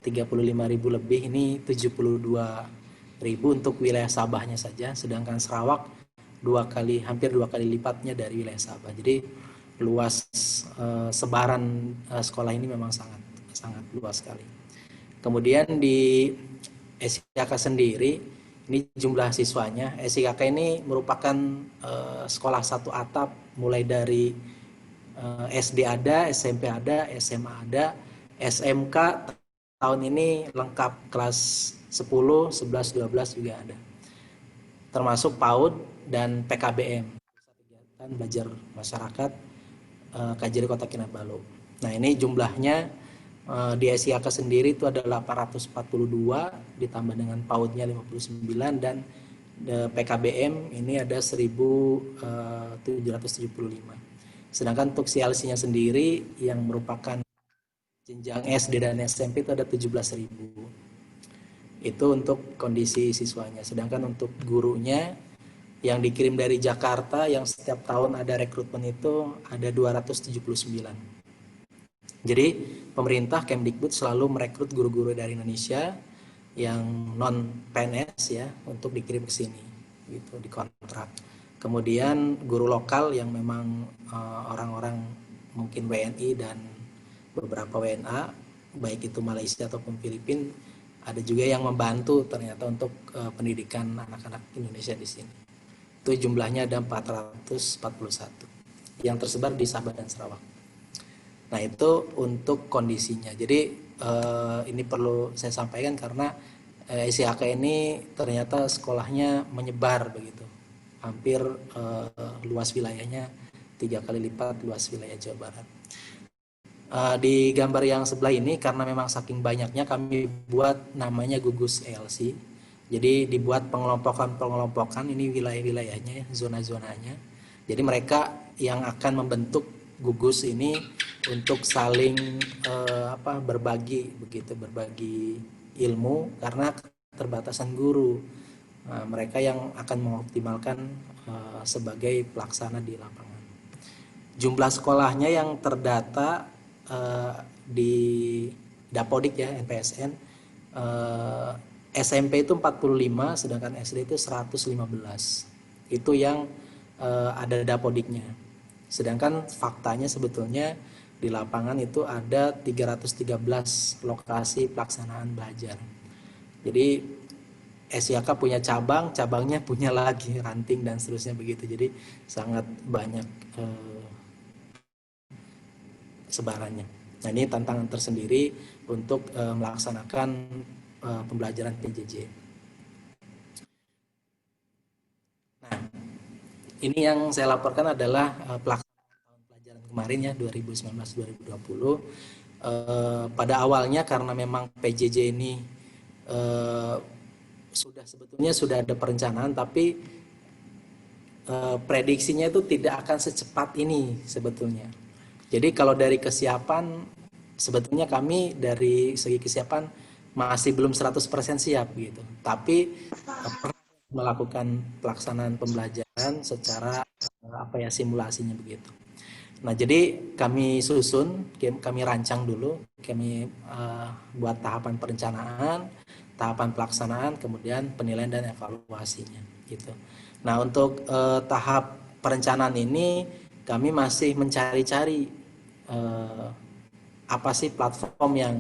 35.000 lebih, ini 72.000 untuk wilayah Sabahnya saja. Sedangkan Sarawak hampir 2 kali lipatnya dari wilayah Sabah. Jadi luas sebaran sekolah ini memang sangat luas sekali. Kemudian di SIKK sendiri, ini jumlah siswanya. SIKK ini merupakan sekolah satu atap, mulai dari SD ada, SMP ada, SMA ada, SMK tahun ini lengkap, kelas 10, 11, 12 juga ada. Termasuk PAUD dan PKBM, kegiatan belajar masyarakat Kajari Kota Kinabalu. Nah, ini jumlahnya di SIKK sendiri itu ada 842, ditambah dengan PAUD-nya 59, dan PKBM ini ada 1.775. Sedangkan untuk CLC-nya sendiri yang merupakan jenjang SD dan SMP itu ada 17.000. Itu untuk kondisi siswanya. Sedangkan untuk gurunya yang dikirim dari Jakarta yang setiap tahun ada rekrutmen itu ada 279. Jadi pemerintah Kemdikbud selalu merekrut guru-guru dari Indonesia yang non PNS ya untuk dikirim ke sini gitu, dikontrak. Kemudian guru lokal yang memang orang-orang mungkin WNI dan beberapa WNA, baik itu Malaysia ataupun Filipina, ada juga yang membantu ternyata untuk pendidikan anak-anak Indonesia di sini. Itu jumlahnya ada 441 yang tersebar di Sabah dan Sarawak. Nah, itu untuk kondisinya. Jadi ini perlu saya sampaikan karena SIKK ini ternyata sekolahnya menyebar begitu, hampir luas wilayahnya 3 kali lipat luas wilayah Jawa Barat. Di gambar yang sebelah ini karena memang saking banyaknya kami buat namanya gugus ELC. Jadi dibuat pengelompokan ini wilayah-wilayahnya, zona-zonanya. Jadi mereka yang akan membentuk gugus ini untuk saling berbagi ilmu karena keterbatasan guru. Nah, mereka yang akan mengoptimalkan sebagai pelaksana di lapangan. Jumlah sekolahnya yang terdata di Dapodik ya, NPSN, SMP itu 45, sedangkan SD itu 115. Itu yang ada Dapodiknya. Sedangkan faktanya sebetulnya di lapangan itu ada 313 lokasi pelaksanaan belajar. Jadi SIAK punya cabang, cabangnya punya lagi ranting dan seterusnya begitu. Jadi sangat banyak sebarannya. Nah, ini tantangan tersendiri untuk melaksanakan pembelajaran PJJ. Nah, ini yang saya laporkan adalah pelaksanaan tahun pelajaran kemarin ya 2019-2020. Pada awalnya karena memang PJJ ini sebetulnya sudah ada perencanaan, tapi prediksinya itu tidak akan secepat ini sebetulnya. Jadi kalau dari kesiapan, sebetulnya kami dari segi kesiapan masih belum 100% siap gitu. Tapi pernah melakukan pelaksanaan pembelajaran secara simulasinya begitu. Nah, jadi kami susun, kami rancang dulu, kami buat tahapan perencanaan, tahapan pelaksanaan, kemudian penilaian dan evaluasinya gitu. Nah, untuk tahap perencanaan ini kami masih mencari-cari apa sih platform yang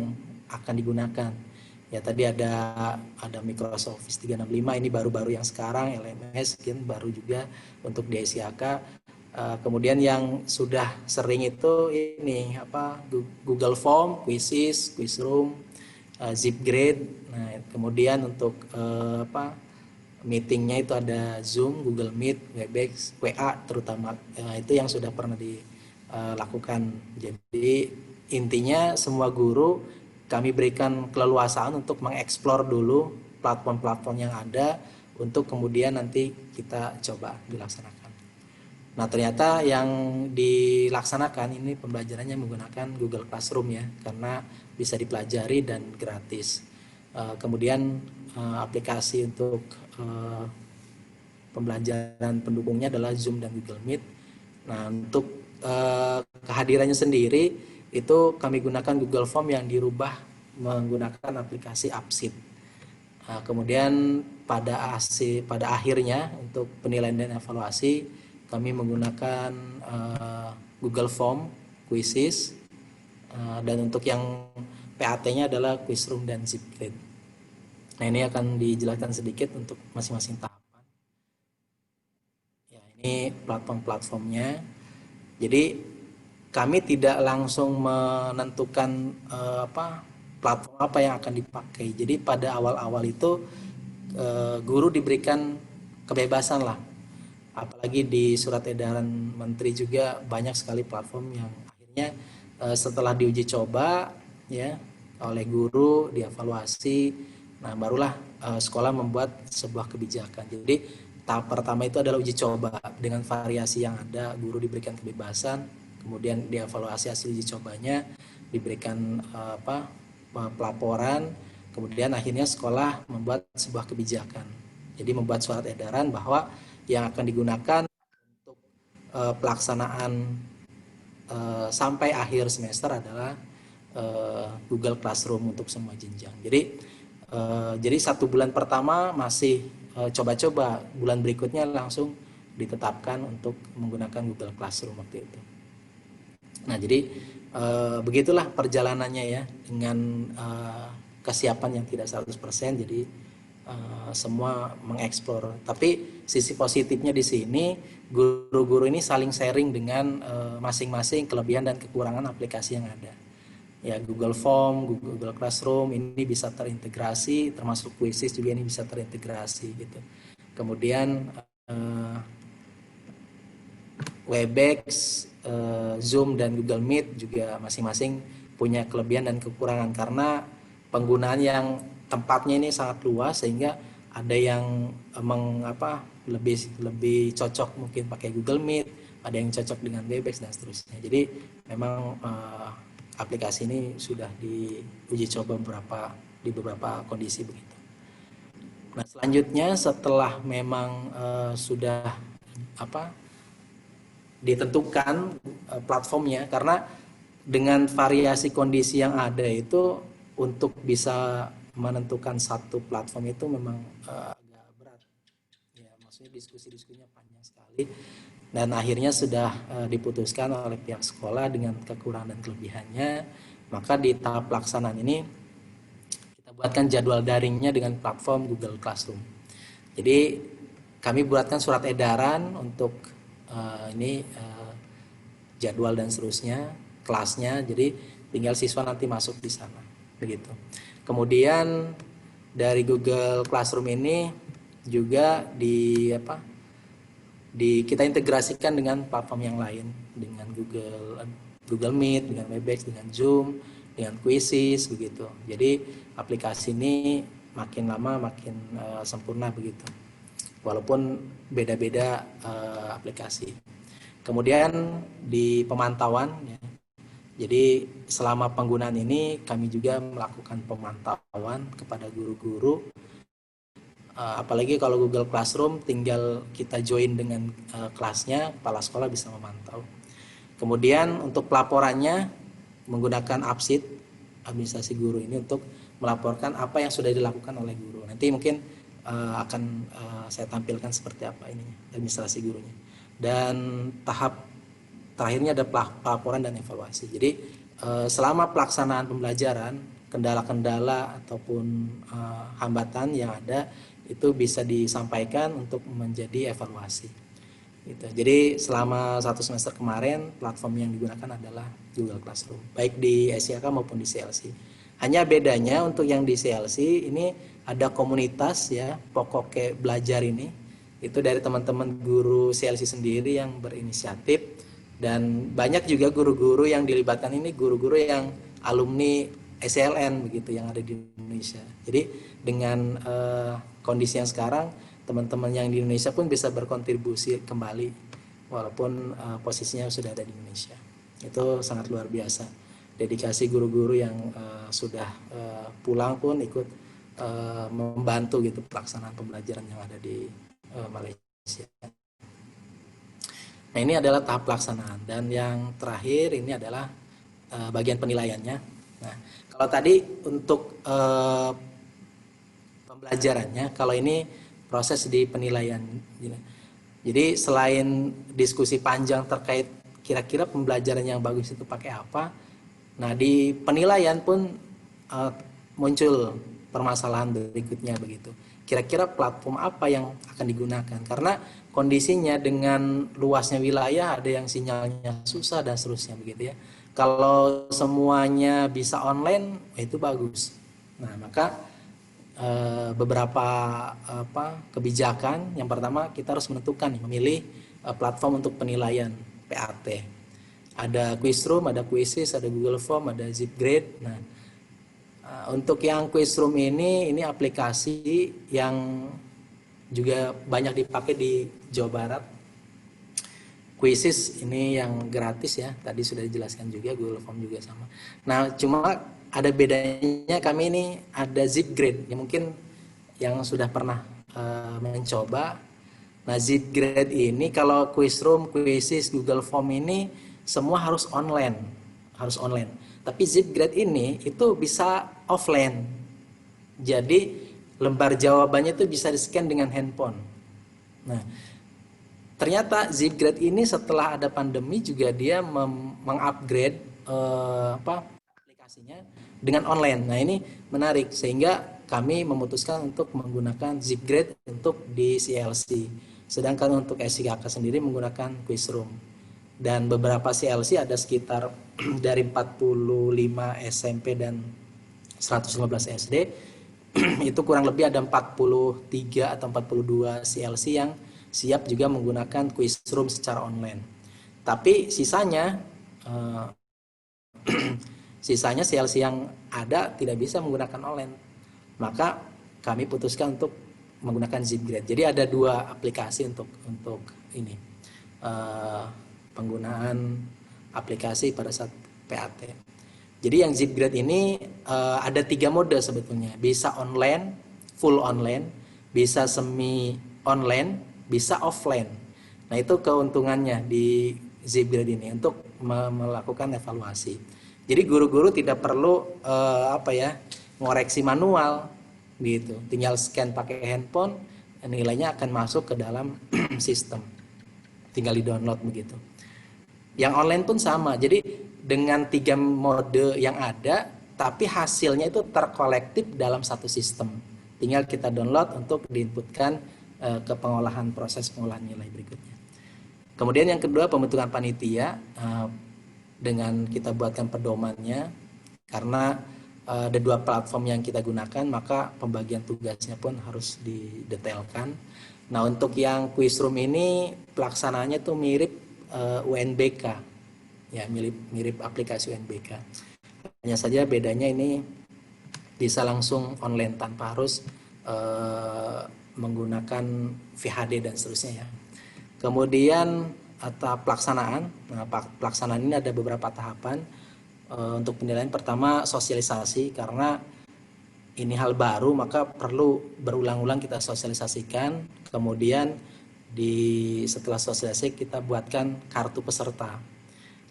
akan digunakan. Ya, tadi ada Microsoft Office 365, ini baru-baru yang sekarang, LMS kan baru juga untuk di SIAK. Kemudian yang sudah sering itu ini Google Form, Quizzes, Quizroom, Zipgrade. Nah, kemudian untuk meetingnya itu ada Zoom, Google Meet, Webex, WA terutama. Itu yang sudah pernah dilakukan. Jadi intinya semua guru kami berikan keleluasaan untuk mengeksplor dulu platform-platform yang ada untuk kemudian nanti kita coba dilaksanakan. Nah, ternyata yang dilaksanakan ini pembelajarannya menggunakan Google Classroom ya, karena bisa dipelajari dan gratis. Kemudian aplikasi untuk pembelajaran pendukungnya adalah Zoom dan Google Meet. Nah, untuk kehadirannya sendiri itu kami gunakan Google Form yang dirubah menggunakan aplikasi Upsheet. Kemudian pada akhirnya untuk penilaian dan evaluasi kami menggunakan Google Form, Quizzes, dan untuk yang PAT-nya adalah Quizroom dan Zipgrade. Nah, ini akan dijelaskan sedikit untuk masing-masing tahapan. Ya, ini platform-platformnya. Jadi kami tidak langsung menentukan platform apa yang akan dipakai. Jadi pada awal-awal itu guru diberikan kebebasan lah. Apalagi di surat edaran menteri juga banyak sekali platform yang akhirnya setelah diuji coba ya oleh guru, dievaluasi, nah barulah sekolah membuat sebuah kebijakan. Jadi tahap pertama itu adalah uji coba dengan variasi yang ada, guru diberikan kebebasan, kemudian dievaluasi hasil uji cobanya, diberikan pelaporan, kemudian akhirnya sekolah membuat sebuah kebijakan. Jadi membuat surat edaran bahwa yang akan digunakan untuk pelaksanaan sampai akhir semester adalah Google Classroom untuk semua jenjang. Jadi 1 bulan pertama masih coba-coba, bulan berikutnya langsung ditetapkan untuk menggunakan Google Classroom waktu itu. Nah, jadi begitulah perjalanannya ya, dengan kesiapan yang tidak 100%, jadi semua mengeksplor. Tapi sisi positifnya di sini, guru-guru ini saling sharing dengan masing-masing kelebihan dan kekurangan aplikasi yang ada. Ya, Google Form, Google Classroom ini bisa terintegrasi, termasuk Quizzes juga ini bisa terintegrasi gitu. Kemudian Webex, Zoom dan Google Meet juga masing-masing punya kelebihan dan kekurangan karena penggunaan yang tempatnya ini sangat luas, sehingga ada yang lebih cocok mungkin pakai Google Meet, ada yang cocok dengan Webex dan seterusnya. Jadi memang aplikasi ini sudah diuji coba di beberapa kondisi begitu. Nah, selanjutnya setelah memang sudah ditentukan platformnya, karena dengan variasi kondisi yang ada itu untuk bisa menentukan satu platform itu memang agak berat. Ya, maksudnya diskusi-diskusinya panjang sekali, dan akhirnya sudah diputuskan oleh pihak sekolah dengan kekurangan dan kelebihannya. Maka di tahap pelaksanaan ini kita buatkan jadwal daringnya dengan platform Google Classroom. Jadi kami buatkan surat edaran untuk jadwal dan seterusnya, kelasnya. Jadi tinggal siswa nanti masuk di sana, begitu. Kemudian dari Google Classroom ini juga kita integrasikan dengan platform yang lain, dengan Google Meet, dengan Webex, dengan Zoom, dengan Quizzes, begitu. Jadi aplikasi ini makin lama makin sempurna, begitu. Walaupun beda-beda aplikasi. Kemudian di pemantauan, ya, jadi selama penggunaan ini kami juga melakukan pemantauan kepada guru-guru. Apalagi kalau Google Classroom tinggal kita join dengan kelasnya, kepala sekolah bisa memantau. Kemudian untuk pelaporannya menggunakan Absit, administrasi guru ini, untuk melaporkan apa yang sudah dilakukan oleh guru. Nanti mungkin akan saya tampilkan seperti apa ini administrasi gurunya. Dan tahap terakhirnya ada pelaporan dan evaluasi. Jadi selama pelaksanaan pembelajaran, kendala-kendala ataupun hambatan yang ada itu bisa disampaikan untuk menjadi evaluasi. Gitu. Jadi selama 1 semester kemarin platform yang digunakan adalah Google Classroom, baik di SIAK maupun di CLC. Hanya bedanya untuk yang di CLC ini ada komunitas, ya, pokok belajar ini itu dari teman-teman guru CLC sendiri yang berinisiatif, dan banyak juga guru-guru yang dilibatkan ini guru-guru yang alumni SLN, begitu, yang ada di Indonesia. Jadi dengan kondisi yang sekarang, teman-teman yang di Indonesia pun bisa berkontribusi kembali walaupun posisinya sudah ada di Indonesia. Itu sangat luar biasa. Dedikasi guru-guru yang sudah pulang pun ikut membantu gitu pelaksanaan pembelajaran yang ada di Malaysia. Nah, ini adalah tahap pelaksanaan, dan yang terakhir ini adalah bagian penilaiannya. Nah, kalau tadi untuk pembelajarannya, kalau ini proses di penilaian. Jadi selain diskusi panjang terkait kira-kira pembelajaran yang bagus itu pakai apa, nah di penilaian pun muncul permasalahan berikutnya, begitu. Kira-kira platform apa yang akan digunakan, karena kondisinya dengan luasnya wilayah ada yang sinyalnya susah dan seterusnya, begitu ya. Kalau semuanya bisa online itu bagus. Nah, maka beberapa kebijakan. Yang pertama, kita harus menentukan, memilih platform untuk penilaian PAT. Ada Quizroom, ada Quizzes, ada Google Form, ada Zipgrade. Nah, untuk yang Quizroom ini aplikasi yang juga banyak dipakai di Jawa Barat. Quizzes ini yang gratis, ya, tadi sudah dijelaskan juga, Google Form juga sama. Nah, cuma ada bedanya, kami ini ada Zipgrade, yang mungkin yang sudah pernah mencoba. Nah, Zipgrade ini kalau Quizroom, Quizzes, Google Form ini semua harus online. Tapi Zipgrade ini itu bisa offline. Jadi lembar jawabannya itu bisa di-scan dengan handphone. Nah, ternyata Zipgrade ini setelah ada pandemi juga dia mengupgrade aplikasinya dengan online. Nah, ini menarik, sehingga kami memutuskan untuk menggunakan Zipgrade untuk di CLC. Sedangkan untuk SIAK sendiri menggunakan Quizroom. Dan beberapa CLC ada sekitar dari 45 SMP dan 115 SD. Itu kurang lebih ada 43 atau 42 CLC yang siap juga menggunakan Quizroom secara online. Tapi sisanya CLC yang ada tidak bisa menggunakan online. Maka kami putuskan untuk menggunakan Zipgrade. Jadi ada 2 aplikasi untuk ini penggunaan aplikasi pada saat PAT. Jadi yang Zipgrade ini ada 3 mode sebetulnya. Bisa online, full online, bisa semi online, bisa offline. Nah, itu keuntungannya di Zipgrade ini untuk melakukan evaluasi. Jadi guru-guru tidak perlu ngoreksi manual gitu. Tinggal scan pakai handphone, nilainya akan masuk ke dalam sistem. Tinggal di-download begitu. Yang online pun sama. Jadi dengan 3 mode yang ada, tapi hasilnya itu terkolektif dalam satu sistem. Tinggal kita download untuk diinputkan ke proses pengolahan nilai berikutnya. Kemudian yang kedua, pembentukan panitia dengan kita buatkan pedomannya, karena ada 2 platform yang kita gunakan, maka pembagian tugasnya pun harus didetailkan. Nah, untuk yang quiz room ini pelaksanaannya tuh mirip UNBK, ya, mirip aplikasi UNBK. Hanya saja bedanya ini bisa langsung online tanpa harus menggunakan VHD dan seterusnya, ya. Kemudian tahap pelaksanaan. Nah, pelaksanaan ini ada beberapa tahapan. Untuk penilaian pertama sosialisasi, karena ini hal baru maka perlu berulang-ulang kita sosialisasikan. Kemudian setelah sosialisasi kita buatkan kartu peserta.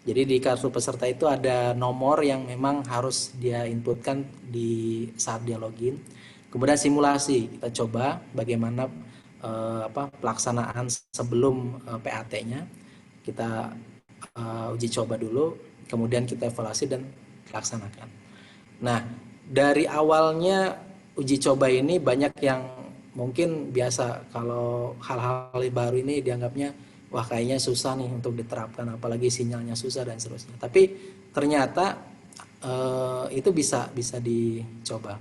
Jadi di kartu peserta itu ada nomor yang memang harus dia inputkan di saat dia login. Kemudian simulasi, kita coba bagaimana pelaksanaan sebelum PAT-nya. Kita uji coba dulu, kemudian kita evaluasi dan laksanakan. Nah, dari awalnya uji coba ini banyak yang mungkin biasa kalau hal-hal baru ini dianggapnya wah kayaknya susah nih untuk diterapkan, apalagi sinyalnya susah dan seterusnya. Tapi ternyata itu bisa dicoba.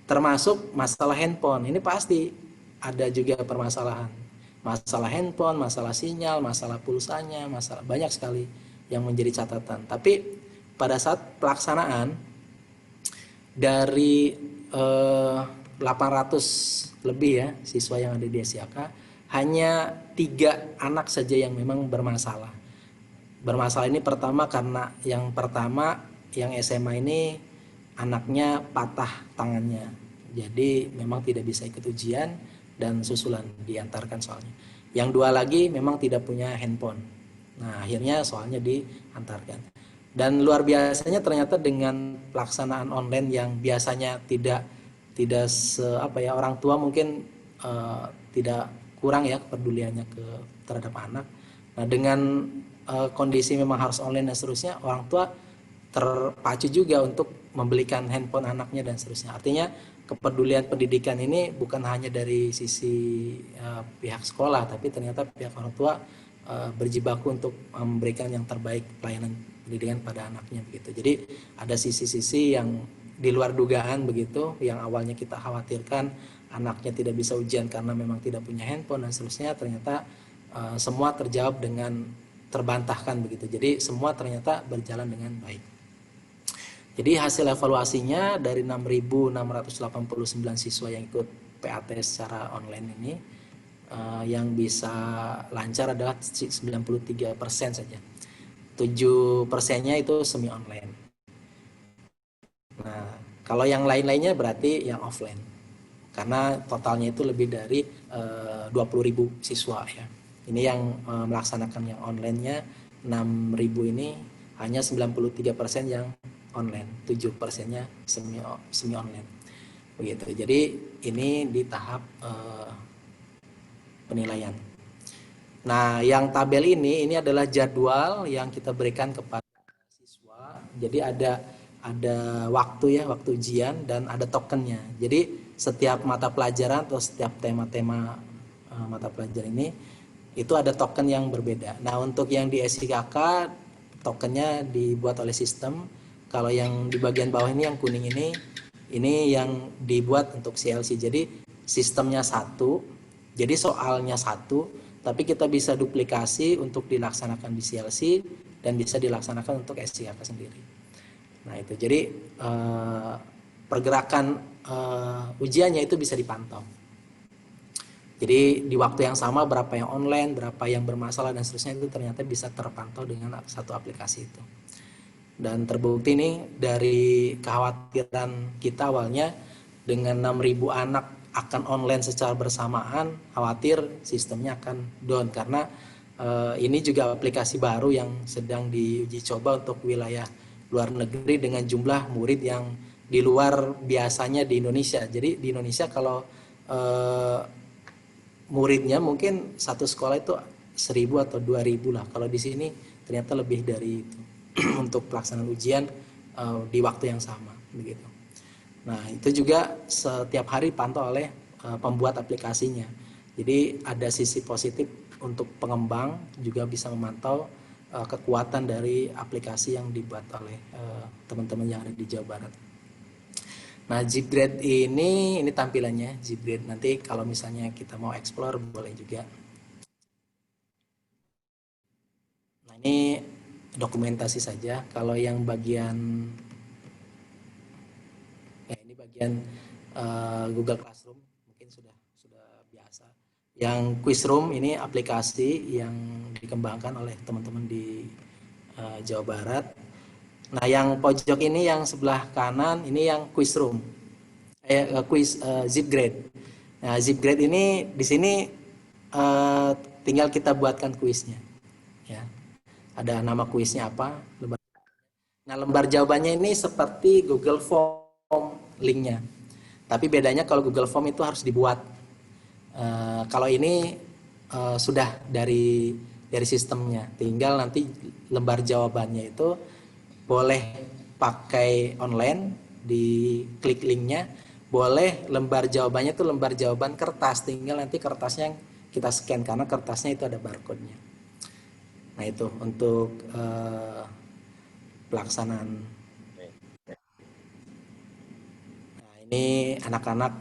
Termasuk masalah handphone, ini pasti ada juga permasalahan. Masalah handphone, masalah sinyal, masalah pulsanya, masalah banyak sekali yang menjadi catatan. Tapi pada saat pelaksanaan dari 800 lebih ya siswa yang ada di SIAK, hanya 3 anak saja yang memang bermasalah. Bermasalah ini pertama karena yang SMA ini anaknya patah tangannya. Jadi memang tidak bisa ikut ujian dan susulan diantarkan soalnya. Yang 2 lagi memang tidak punya handphone. Nah, akhirnya soalnya diantarkan. Dan luar biasanya ternyata dengan pelaksanaan online yang biasanya tidak orang tua mungkin tidak kurang ya kepeduliannya terhadap anak. Nah, dengan kondisi memang harus online dan seterusnya, orang tua terpacu juga untuk membelikan handphone anaknya dan seterusnya. Artinya kepedulian pendidikan ini bukan hanya dari sisi pihak sekolah, tapi ternyata pihak orang tua berjibaku untuk memberikan yang terbaik pelayanan pendidikan pada anaknya begitu. Jadi ada sisi-sisi yang di luar dugaan begitu, yang awalnya kita khawatirkan anaknya tidak bisa ujian karena memang tidak punya handphone dan seterusnya, ternyata semua terjawab dengan terbantahkan begitu. Jadi semua ternyata berjalan dengan baik. Jadi hasil evaluasinya dari 6.689 siswa yang ikut PAT secara online ini, yang bisa lancar adalah 93% saja. 7%-nya itu semi online. Nah, kalau yang lain-lainnya berarti yang offline. Karena totalnya itu lebih dari 20.000 siswa ya. Ini yang melaksanakan yang online-nya 6.000 ini hanya 93% yang online, 7%-nya semi online. Begitu. Jadi ini di tahap penilaian. Nah, yang tabel ini adalah jadwal yang kita berikan kepada siswa. Jadi ada waktu ujian dan ada tokennya. Jadi setiap mata pelajaran atau setiap tema-tema mata pelajaran ini itu ada token yang berbeda. Nah, untuk yang di SIKK tokennya dibuat oleh sistem. Kalau yang di bagian bawah ini yang kuning ini yang dibuat untuk CLC. Jadi sistemnya satu, jadi soalnya satu, tapi kita bisa duplikasi untuk dilaksanakan di CLC dan bisa dilaksanakan untuk SIKK sendiri. Nah itu, jadi pergerakan ujiannya itu bisa dipantau. Jadi di waktu yang sama berapa yang online, berapa yang bermasalah dan seterusnya itu ternyata bisa terpantau dengan satu aplikasi itu. Dan terbukti nih dari kekhawatiran kita awalnya dengan 6.000 anak akan online secara bersamaan, khawatir sistemnya akan down karena ini juga aplikasi baru yang sedang diuji coba untuk wilayah luar negeri dengan jumlah murid yang di luar biasanya di Indonesia. Jadi di Indonesia kalau muridnya mungkin satu sekolah itu 1.000 atau 2.000 lah. Kalau di sini ternyata lebih dari itu untuk pelaksanaan ujian di waktu yang sama begitu. Nah, itu juga setiap hari pantau oleh pembuat aplikasinya. Jadi ada sisi positif untuk pengembang juga bisa memantau kekuatan dari aplikasi yang dibuat oleh teman-teman yang ada di Jawa Barat. Nah, Zipgrade ini tampilannya Zipgrade. Nanti kalau misalnya kita mau explore boleh juga. Nah, ini dokumentasi saja. Kalau yang bagian ini bagian Google Classroom mungkin sudah biasa. Yang Quizroom ini aplikasi yang dikembangkan oleh teman-teman di Jawa Barat. Nah, yang pojok ini yang sebelah kanan ini yang Quizroom. Zipgrade. Nah, Zipgrade ini di sini tinggal kita buatkan kuisnya. Ya. Ada nama kuisnya apa? Nah, lembar jawabannya ini seperti Google Form linknya. Tapi bedanya kalau Google Form itu harus dibuat. Kalau ini sudah dari sistemnya. Tinggal nanti lembar jawabannya itu boleh pakai online, di klik linknya, boleh lembar jawabannya itu lembar jawaban kertas, tinggal nanti kertasnya kita scan karena kertasnya itu ada barcode-nya. Nah, itu untuk pelaksanaan. Nah, ini anak-anak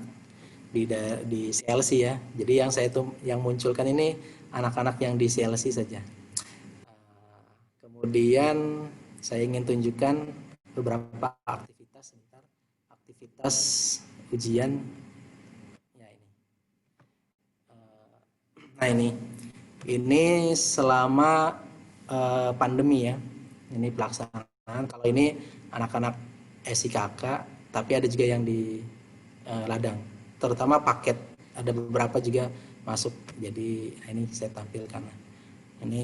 di CLC ya. Jadi yang munculkan ini anak-anak yang di CLC saja. Kemudian saya ingin tunjukkan beberapa aktivitas ujian. Ya, ini. Nah, ini selama pandemi ya. Ini pelaksanaan. Kalau ini anak-anak SIKK, tapi ada juga yang di ladang. Terutama paket, ada beberapa juga masuk. Jadi ini saya tampilkan. Ini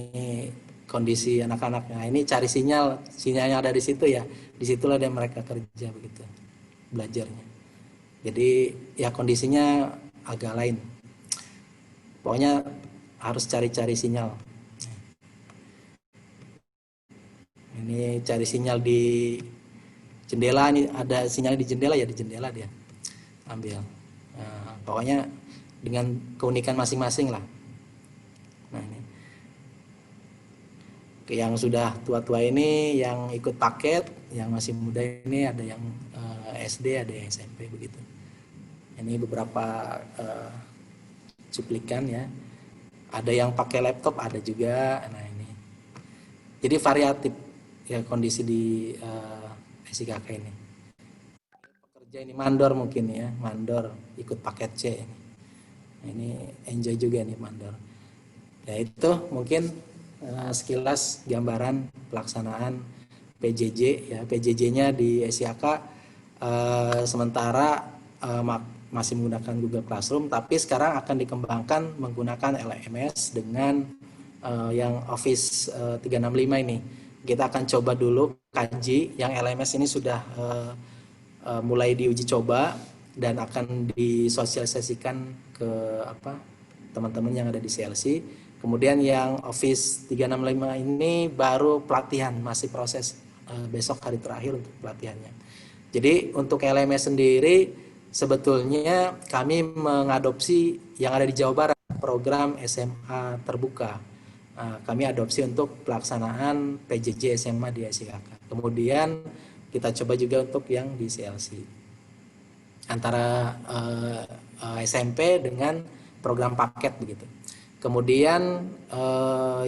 kondisi anak-anak. Nah, ini cari sinyalnya ada di situ ya. Disitulah dia mereka kerja begitu, belajarnya. Jadi ya kondisinya agak lain. Pokoknya harus cari-cari sinyal. Ini cari sinyal di jendela, ini ada sinyal di jendela ya, di jendela dia ambil. Nah, pokoknya dengan keunikan masing-masing lah. Nah, ini yang sudah tua-tua ini yang ikut paket, yang masih muda ini ada yang SD, ada yang SMP begitu. Ini beberapa cuplikan ya. Ada yang pakai laptop, ada juga. Nah, ini jadi variatif ya kondisi di SIKK ini. Pekerja ini mandor mungkin ya, mandor ikut paket C ini. Nah, ini enjoy juga nih mandor. Ya, itu mungkin sekilas gambaran pelaksanaan PJJ ya. PJJ-nya di SIKK sementara masih menggunakan Google Classroom, tapi sekarang akan dikembangkan menggunakan LMS dengan yang Office 365 ini. Kita akan coba dulu kaji yang LMS ini sudah mulai diuji coba dan akan disosialisasikan ke teman-teman yang ada di CLC. Kemudian yang Office 365 ini baru pelatihan, masih proses besok hari terakhir untuk pelatihannya. Jadi untuk LMS sendiri sebetulnya kami mengadopsi yang ada di Jawa Barat, program SMA terbuka. Kami adopsi untuk pelaksanaan PJJ SMA di SIKK. Kemudian kita coba juga untuk yang di CLC. Antara SMP dengan program paket begitu. Kemudian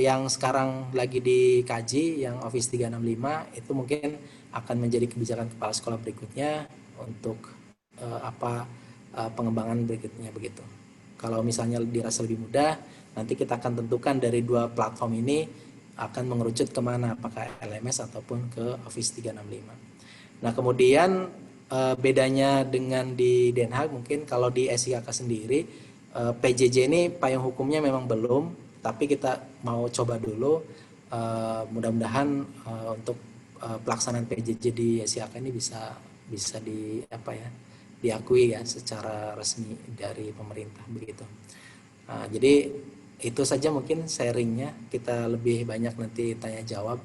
yang sekarang lagi dikaji yang Office 365 itu mungkin akan menjadi kebijakan kepala sekolah berikutnya untuk pengembangan berikutnya begitu. Kalau misalnya dirasa lebih mudah, nanti kita akan tentukan dari dua platform ini akan mengerucut kemana, apakah LMS ataupun ke Office 365. Nah, kemudian bedanya dengan di Den Haag mungkin kalau di SIKK sendiri PJJ ini payung hukumnya memang belum, tapi kita mau coba dulu mudah-mudahan untuk pelaksanaan PJJ di SIKK ini bisa diakui ya secara resmi dari pemerintah begitu. Jadi itu saja mungkin sharingnya, kita lebih banyak nanti tanya jawab.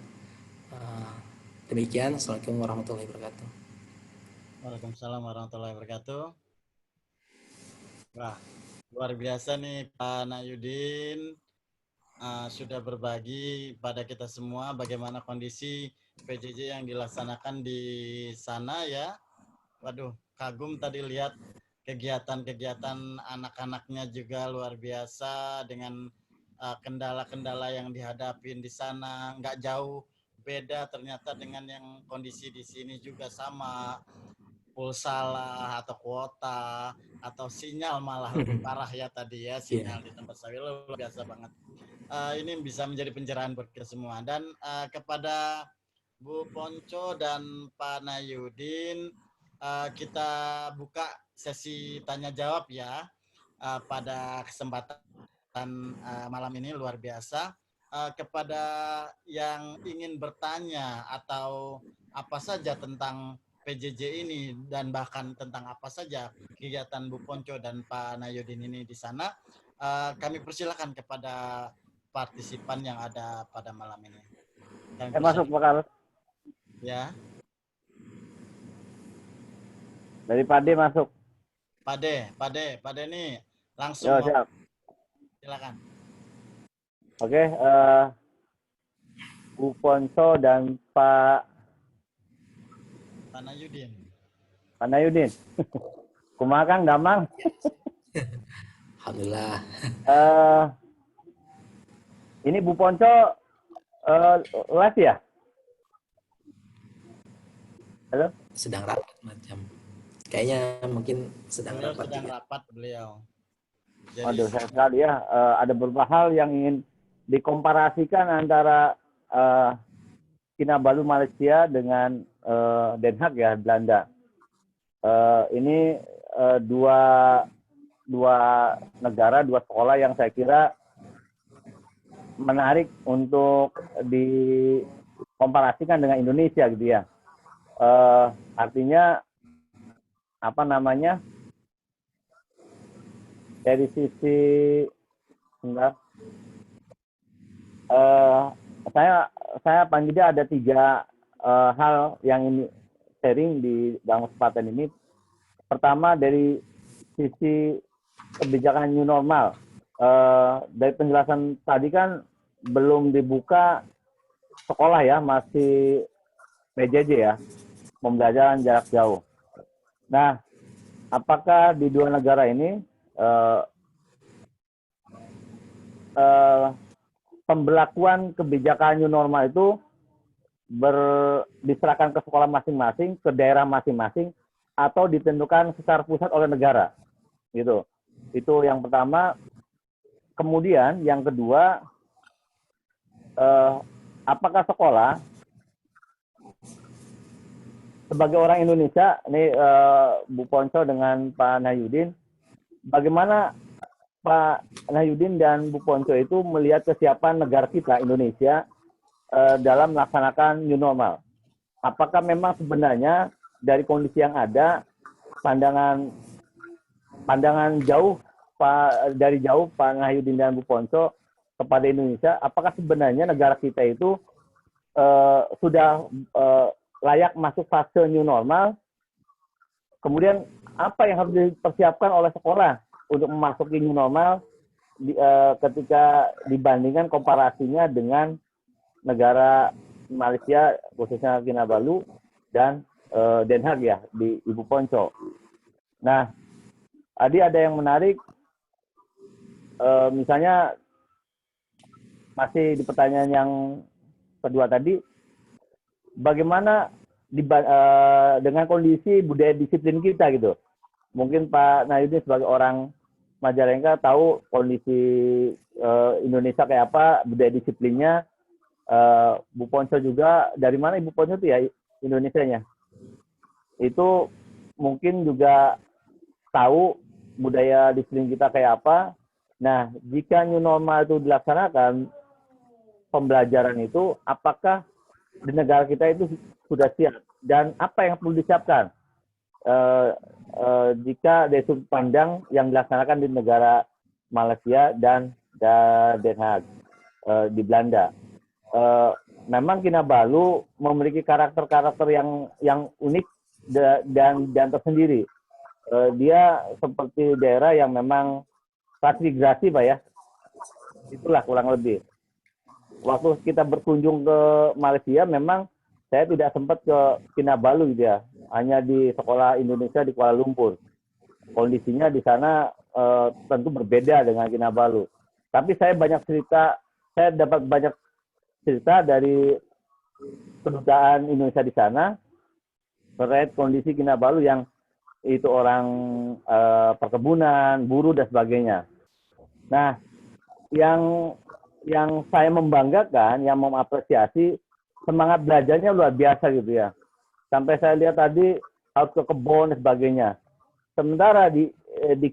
Demikian, Assalamualaikum warahmatullahi wabarakatuh. Waalaikumsalam warahmatullahi wabarakatuh. Wah, luar biasa nih Pak Nahyudin. Sudah berbagi pada kita semua bagaimana kondisi PJJ yang dilaksanakan di sana ya. Waduh, kagum tadi lihat kegiatan-kegiatan anak-anaknya juga luar biasa dengan kendala-kendala yang dihadapin di sana. Nggak jauh beda ternyata dengan yang kondisi di sini juga sama. Pulsa lah atau kuota atau sinyal malah lebih parah ya tadi ya, sinyal di tempat saya luar biasa banget. Ini bisa menjadi pencerahan buat kita semua. Dan kepada Bu Ponco dan Pak Nahyudin, kita buka sesi tanya jawab ya pada kesempatan malam ini luar biasa. Kepada yang ingin bertanya atau apa saja tentang PJJ ini dan bahkan tentang apa saja kegiatan Bu Ponco dan Pak Nahyudin ini di sana, kami persilakan kepada partisipan yang ada pada malam ini. Masuk Pak Karl. Ya. Dari Pade masuk. Pade nih langsung. Yo, siap. Silakan. Oke, Bu Ponco dan Pak Nahyudin. Kumaha Kang Damang? Alhamdulillah. Ini Bu Ponco live ya? Halo? Sedang rapat macam. Kayaknya mungkin sedang rapat. Sedang rapat beliau. Jadi, aduh, sayang sekali ya. Ada beberapa hal yang ingin dikomparasikan antara Kinabalu Malaysia dengan Den Haag ya, Belanda. Ini dua negara, dua sekolah yang saya kira menarik untuk dikomparasikan dengan Indonesia gitu ya. Artinya apa namanya? Dari sisi saya paling tidak ada 3 hal yang ini sharing di dalam kesempatan ini. Pertama dari sisi kebijakan new normal. Dari penjelasan tadi kan belum dibuka sekolah ya, masih PJJ ya, pembelajaran jarak jauh. Nah, apakah di 2 negara ini pembelakuan kebijakan new normal itu diserahkan ke sekolah masing-masing, ke daerah masing-masing, atau ditentukan secara pusat oleh negara, gitu. Itu yang pertama. Kemudian yang kedua, apakah sekolah sebagai orang Indonesia, ini Bu Ponco dengan Pak Nahyudin, bagaimana Pak Nahyudin dan Bu Ponco itu melihat kesiapan negara kita Indonesia dalam melaksanakan new normal? Apakah memang sebenarnya dari kondisi yang ada, pandangan jauh dari jauh Pak Nahyudin dan Bu Ponco kepada Indonesia, apakah sebenarnya negara kita itu sudah layak masuk fase new normal? Kemudian apa yang harus dipersiapkan oleh sekolah untuk memasuki new normal ketika dibandingkan komparasinya dengan negara Malaysia, khususnya Kinabalu dan Den Haag ya, di Ibu Ponco. Nah, tadi ada yang menarik, misalnya masih di pertanyaan yang kedua tadi, bagaimana dengan kondisi budaya disiplin kita gitu. Mungkin Pak Nahyudin sebagai orang Majalengka tahu kondisi Indonesia kayak apa, budaya disiplinnya. Bu Ponco juga, dari mana Ibu Ponco itu ya Indonesianya? Itu mungkin juga tahu budaya disiplin kita kayak apa. Nah, jika new normal itu dilaksanakan, pembelajaran itu, apakah di negara kita itu sudah siap? Dan apa yang perlu disiapkan jika dari sudut pandang yang dilaksanakan di negara Malaysia dan Den Haag di Belanda. Memang Kinabalu memiliki karakter-karakter yang unik dan tersendiri. Dia seperti daerah yang memang transmigrasi, Pak ya. Itulah kurang lebih. Waktu kita berkunjung ke Malaysia, memang saya tidak sempat ke Kinabalu gitu ya. Hanya di sekolah Indonesia di Kuala Lumpur. Kondisinya di sana tentu berbeda dengan Kinabalu. Tapi saya dapat banyak cerita dari kedutaan Indonesia di sana terkait kondisi Kinabalu yang itu orang perkebunan, buruh dan sebagainya. Nah, yang saya membanggakan, yang mengapresiasi semangat belajarnya luar biasa gitu ya. Sampai saya lihat tadi harus ke kebun dan sebagainya. Sementara di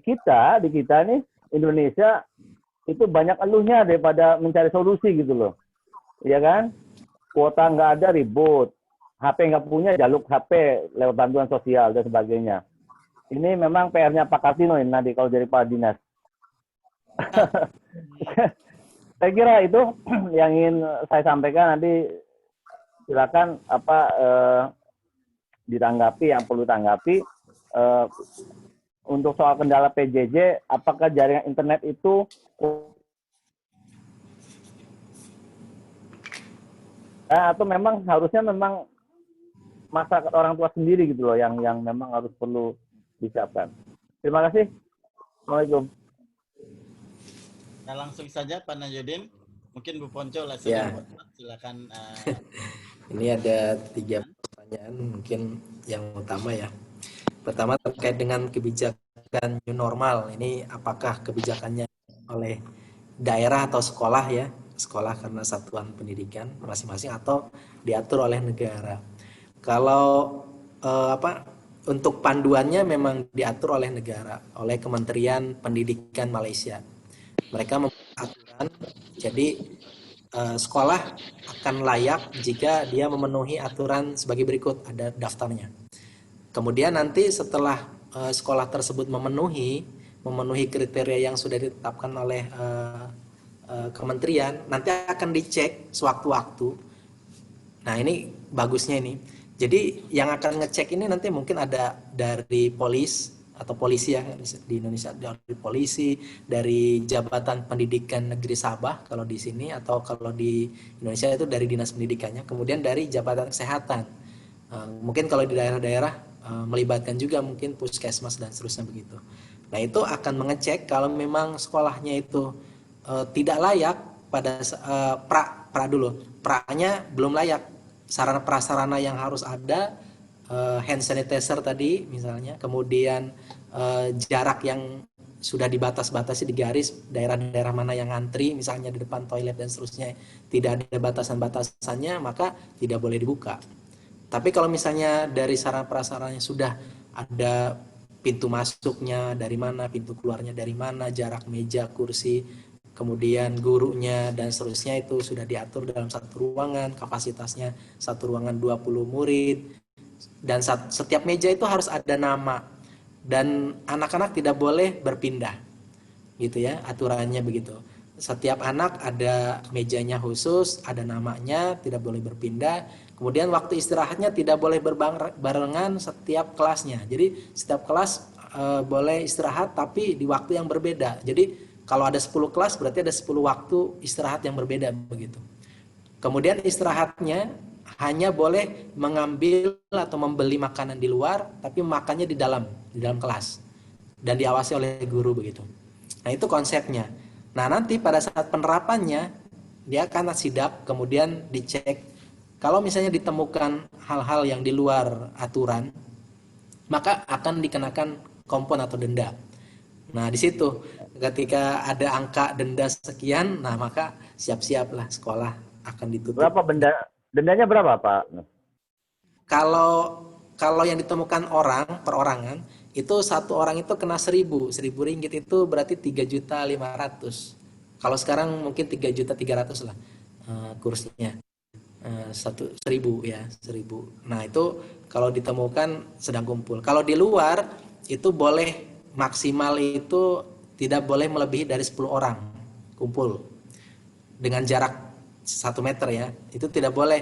kita nih Indonesia itu banyak eluhnya daripada mencari solusi gitu loh. Iya kan? Kuota nggak ada ribut. HP nggak punya jaluk HP lewat bantuan sosial dan sebagainya. Ini memang PR-nya Pak Kartino ini nanti kalau jadi Pak Dinas. Saya kira itu yang ingin saya sampaikan. Nanti silakan ditanggapi yang perlu tanggapi. Untuk soal kendala PJJ, apakah jaringan internet itu atau memang harusnya memang masyarakat orang tua sendiri gitu loh yang memang harus perlu disiapkan. Terima kasih. Assalamualaikum. Nah, langsung saja Pak Najudin. Mungkin Bu Ponco lah Ya. silakan. Ini ada 3 pertanyaan mungkin yang utama ya. Pertama terkait dengan kebijakan new normal. Ini apakah kebijakannya oleh daerah atau sekolah ya? Sekolah karena satuan pendidikan masing-masing atau diatur oleh negara. Kalau untuk panduannya memang diatur oleh negara, oleh Kementerian Pendidikan Malaysia. Mereka membuat aturan, jadi sekolah akan layak jika dia memenuhi aturan sebagai berikut, ada daftarnya. Kemudian nanti setelah sekolah tersebut memenuhi kriteria yang sudah ditetapkan oleh kementerian, nanti akan dicek sewaktu-waktu. Nah ini bagusnya ini. Jadi yang akan ngecek ini nanti mungkin ada dari polisi ya di Indonesia, dari polisi, dari Jabatan Pendidikan Negeri Sabah kalau di sini, atau kalau di Indonesia itu dari Dinas Pendidikannya, kemudian dari Jabatan Kesehatan. Mungkin kalau di daerah-daerah melibatkan juga mungkin puskesmas dan seterusnya begitu. Nah itu akan mengecek kalau memang sekolahnya itu tidak layak pada pra-nya belum layak, sarana prasarana yang harus ada, hand sanitizer tadi misalnya, kemudian jarak yang sudah dibatasi di garis, daerah-daerah mana yang ngantri misalnya di depan toilet dan seterusnya tidak ada batasan-batasannya, maka tidak boleh dibuka. Tapi kalau misalnya dari sarana prasarananya sudah ada pintu masuknya dari mana, pintu keluarnya dari mana, jarak meja, kursi, kemudian gurunya dan seterusnya itu sudah diatur dalam satu ruangan, kapasitasnya satu ruangan 20 murid, dan setiap meja itu harus ada nama, dan anak-anak tidak boleh berpindah gitu ya, aturannya begitu. Setiap anak ada mejanya khusus, ada namanya, tidak boleh berpindah. Kemudian waktu istirahatnya tidak boleh berbarengan setiap kelasnya. Jadi setiap kelas boleh istirahat tapi di waktu yang berbeda. Jadi kalau ada 10 kelas berarti ada 10 waktu istirahat yang berbeda begitu. Kemudian istirahatnya hanya boleh mengambil atau membeli makanan di luar, tapi makannya di dalam kelas dan diawasi oleh guru begitu. Nah itu konsepnya. Nah nanti pada saat penerapannya dia akan sidak, kemudian dicek. Kalau misalnya ditemukan hal-hal yang di luar aturan, maka akan dikenakan kompon atau denda. Nah di situ ketika ada angka denda sekian, nah maka siap-siaplah sekolah akan ditutup. Berapa dendanya berapa Pak? Kalau yang ditemukan perorangan, itu satu orang itu kena 1.000 ringgit, itu berarti 3.500.000. Kalau sekarang mungkin 3.300.000 lah kursnya, 1.000 ya, 1.000. Nah itu kalau ditemukan sedang kumpul. Kalau di luar itu boleh maksimal itu tidak boleh melebihi dari 10 orang kumpul dengan jarak 1 meter ya, itu tidak boleh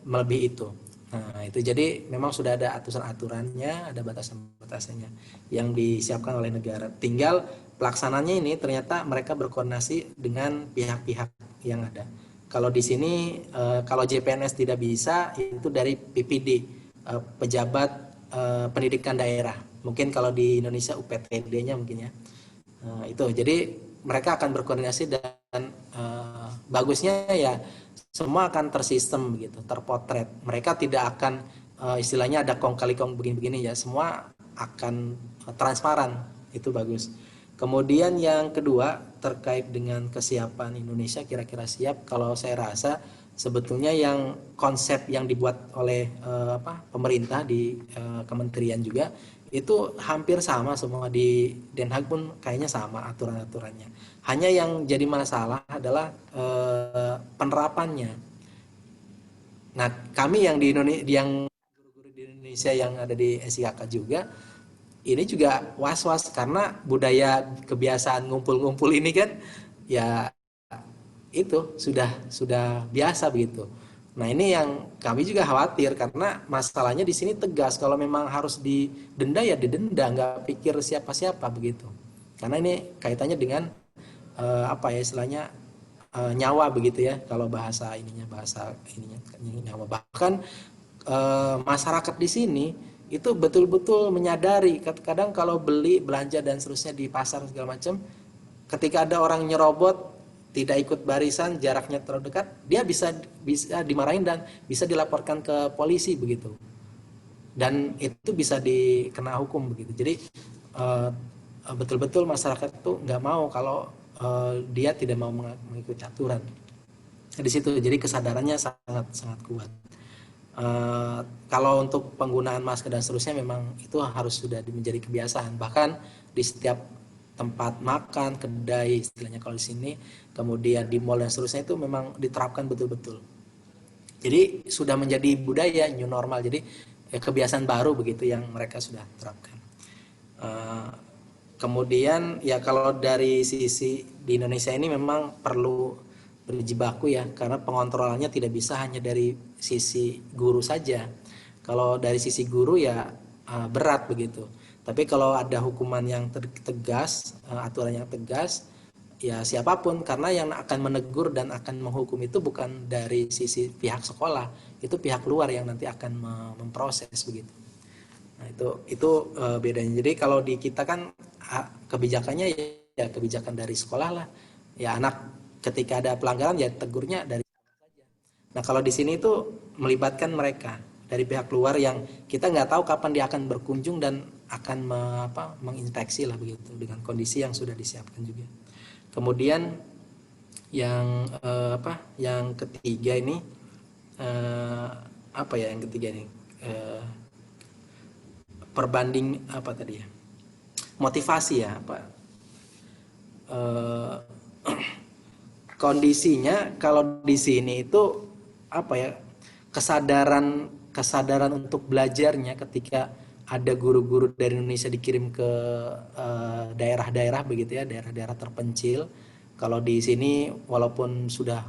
melebihi itu. Nah itu jadi memang sudah ada aturan-aturannya, ada batasan-batasannya yang disiapkan oleh negara. Tinggal pelaksananya ini ternyata mereka berkoordinasi dengan pihak-pihak yang ada. Kalau di sini kalau JPNS tidak bisa, itu dari PPD, pejabat pendidikan daerah. Mungkin kalau di Indonesia UPTD-nya mungkin ya. Itu jadi mereka akan berkoordinasi dan bagusnya ya semua akan tersistem begitu, terpotret. Mereka tidak akan istilahnya ada kong kali kong begini-begini ya, semua akan transparan, itu bagus. Kemudian yang kedua terkait dengan kesiapan Indonesia kira-kira siap, kalau saya rasa sebetulnya yang konsep yang dibuat oleh pemerintah di kementerian juga itu hampir sama semua, di Den Haag pun kayaknya sama aturan-aturannya. Hanya yang jadi masalah adalah penerapannya. Nah, kami yang di Indonesia, yang guru-guru di Indonesia yang ada di SIKK juga, ini juga was-was karena budaya kebiasaan ngumpul-ngumpul ini kan ya itu sudah biasa begitu. Nah ini yang kami juga khawatir karena masalahnya di sini tegas, kalau memang harus didenda ya didenda, nggak pikir siapa-siapa begitu. Karena ini kaitannya dengan istilahnya nyawa begitu ya, kalau bahasa ininya nyawa. Bahkan masyarakat di sini itu betul-betul menyadari, kadang kalau belanja dan seterusnya di pasar segala macam, ketika ada orang nyerobot tidak ikut barisan, jaraknya terlalu dekat, dia bisa dimarahin dan bisa dilaporkan ke polisi begitu, dan itu bisa dikena hukum begitu. Jadi betul-betul masyarakat itu nggak mau kalau dia tidak mau mengikuti aturan. Di situ jadi kesadarannya sangat kuat. Kalau untuk penggunaan masker dan seterusnya memang itu harus sudah menjadi kebiasaan, bahkan di setiap tempat makan, kedai istilahnya kalau di sini, kemudian di mall dan seterusnya itu memang diterapkan betul-betul. Jadi sudah menjadi budaya new normal, jadi kebiasaan baru begitu yang mereka sudah terapkan. Kemudian ya kalau dari sisi di Indonesia ini memang perlu berjibaku ya, karena pengontrolannya tidak bisa hanya dari sisi guru saja. Kalau dari sisi guru ya berat begitu. Tapi kalau ada hukuman yang tegas, aturan yang tegas, ya siapapun, karena yang akan menegur dan akan menghukum itu bukan dari sisi pihak sekolah, itu pihak luar yang nanti akan memproses begitu. Nah itu bedanya. Jadi kalau di kita kan kebijakannya ya kebijakan dari sekolah lah. Ya anak ketika ada pelanggaran ya tegurnya dari sekolah saja. Nah kalau di sini itu melibatkan mereka dari pihak luar yang kita nggak tahu kapan dia akan berkunjung dan akan menginspeksi lah begitu, dengan kondisi yang sudah disiapkan juga. Kemudian yang yang ketiga ini yang ketiga ini perbanding motivasi ya kondisinya kalau di sini itu kesadaran untuk belajarnya ketika ada guru-guru dari Indonesia dikirim ke daerah-daerah begitu ya, daerah-daerah terpencil. Kalau di sini walaupun sudah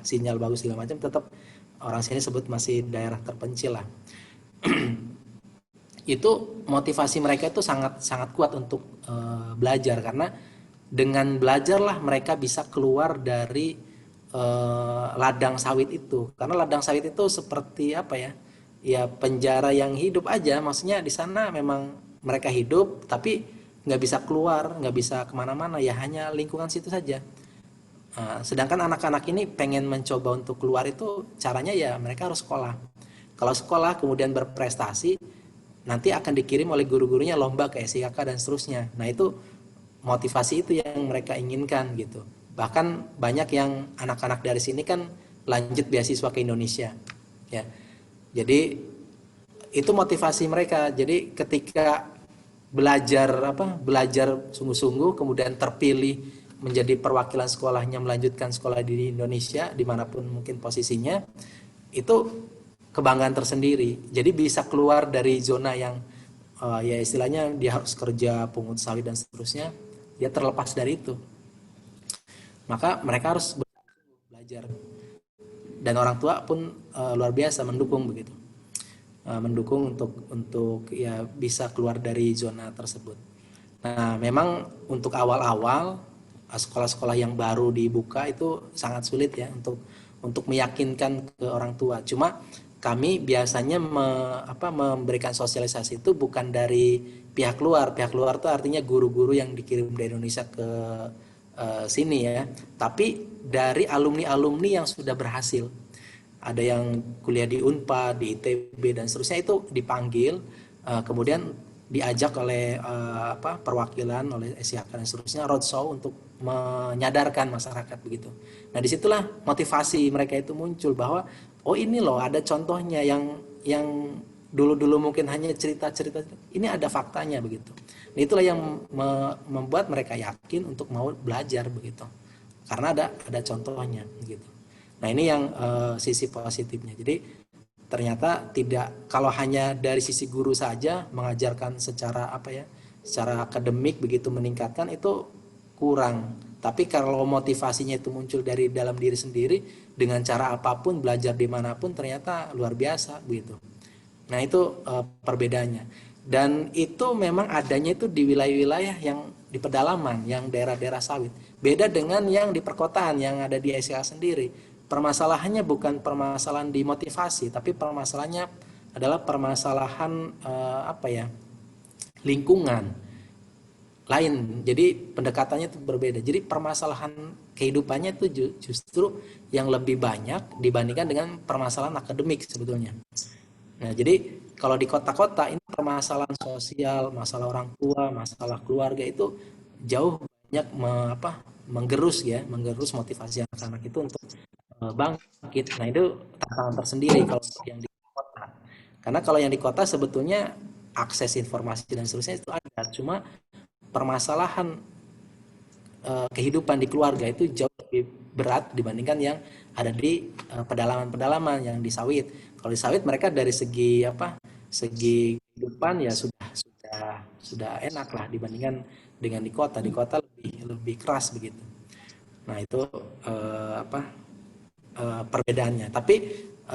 sinyal bagus segala macam, tetap orang sini sebut masih daerah terpencil lah. Itu motivasi mereka itu sangat kuat untuk belajar, karena dengan belajarlah mereka bisa keluar dari ladang sawit itu. Karena ladang sawit itu seperti ya penjara yang hidup aja, maksudnya di sana memang mereka hidup tapi nggak bisa keluar, nggak bisa kemana-mana, ya hanya lingkungan situ saja. Sedangkan anak-anak ini pengen mencoba untuk keluar, itu caranya ya mereka harus sekolah. Kalau sekolah kemudian berprestasi, nanti akan dikirim oleh guru-gurunya lomba ke SIKK dan seterusnya. Nah itu motivasi itu yang mereka inginkan gitu. Bahkan banyak yang anak-anak dari sini kan lanjut beasiswa ke Indonesia ya. Jadi itu motivasi mereka. Jadi ketika belajar sungguh-sungguh, kemudian terpilih menjadi perwakilan sekolahnya melanjutkan sekolah di Indonesia dimanapun mungkin posisinya, itu kebanggaan tersendiri. Jadi bisa keluar dari zona yang ya istilahnya dia harus kerja pungut sawit dan seterusnya. dia terlepas dari itu. Maka mereka harus belajar, dan orang tua pun luar biasa mendukung begitu. Mendukung untuk ya bisa keluar dari zona tersebut. Nah, memang untuk awal-awal sekolah-sekolah yang baru dibuka itu sangat sulit ya untuk meyakinkan ke orang tua. Cuma kami biasanya memberikan sosialisasi itu bukan dari pihak luar. Pihak luar itu artinya guru-guru yang dikirim dari Indonesia ke sini ya. Tapi dari alumni-alumni yang sudah berhasil. Ada yang kuliah di Unpad, di ITB dan seterusnya, itu dipanggil, kemudian diajak oleh perwakilan, oleh SIHK dan seterusnya roadshow untuk menyadarkan masyarakat begitu. Nah, disitulah motivasi mereka itu muncul bahwa oh ini loh ada contohnya yang dulu-dulu mungkin hanya cerita-cerita, ini ada faktanya begitu. Nah, itulah yang membuat mereka yakin untuk mau belajar begitu. Karena ada contohnya begitu. Nah, ini yang sisi positifnya. Jadi ternyata tidak, kalau hanya dari sisi guru saja mengajarkan secara secara akademik begitu meningkatkan itu kurang. Tapi kalau motivasinya itu muncul dari dalam diri sendiri dengan cara apapun, belajar dimanapun, ternyata luar biasa begitu. Nah, itu perbedaannya. Dan itu memang adanya itu di wilayah-wilayah yang di pedalaman, yang daerah-daerah sawit. Beda dengan yang di perkotaan yang ada di SIA sendiri. Permasalahannya bukan permasalahan di motivasi, tapi permasalahannya adalah permasalahan lingkungan lain. Jadi pendekatannya itu berbeda. Jadi permasalahan kehidupannya itu justru yang lebih banyak dibandingkan dengan permasalahan akademik sebetulnya. Nah, jadi kalau di kota-kota ini permasalahan sosial, masalah orang tua, masalah keluarga itu jauh banyak menggerus motivasi anak-anak itu untuk bangkit. Nah, itu tantangan tersendiri kalau yang di kota. Karena kalau yang di kota sebetulnya akses informasi dan seterusnya itu ada, cuma permasalahan kehidupan di keluarga itu jauh lebih berat dibandingkan yang ada di pedalaman-pedalaman yang di sawit. Kalau di sawit mereka dari segi segi kehidupan ya sudah enak lah dibandingkan dengan di kota. Di kota lebih keras begitu. Nah, itu perbedaannya. Tapi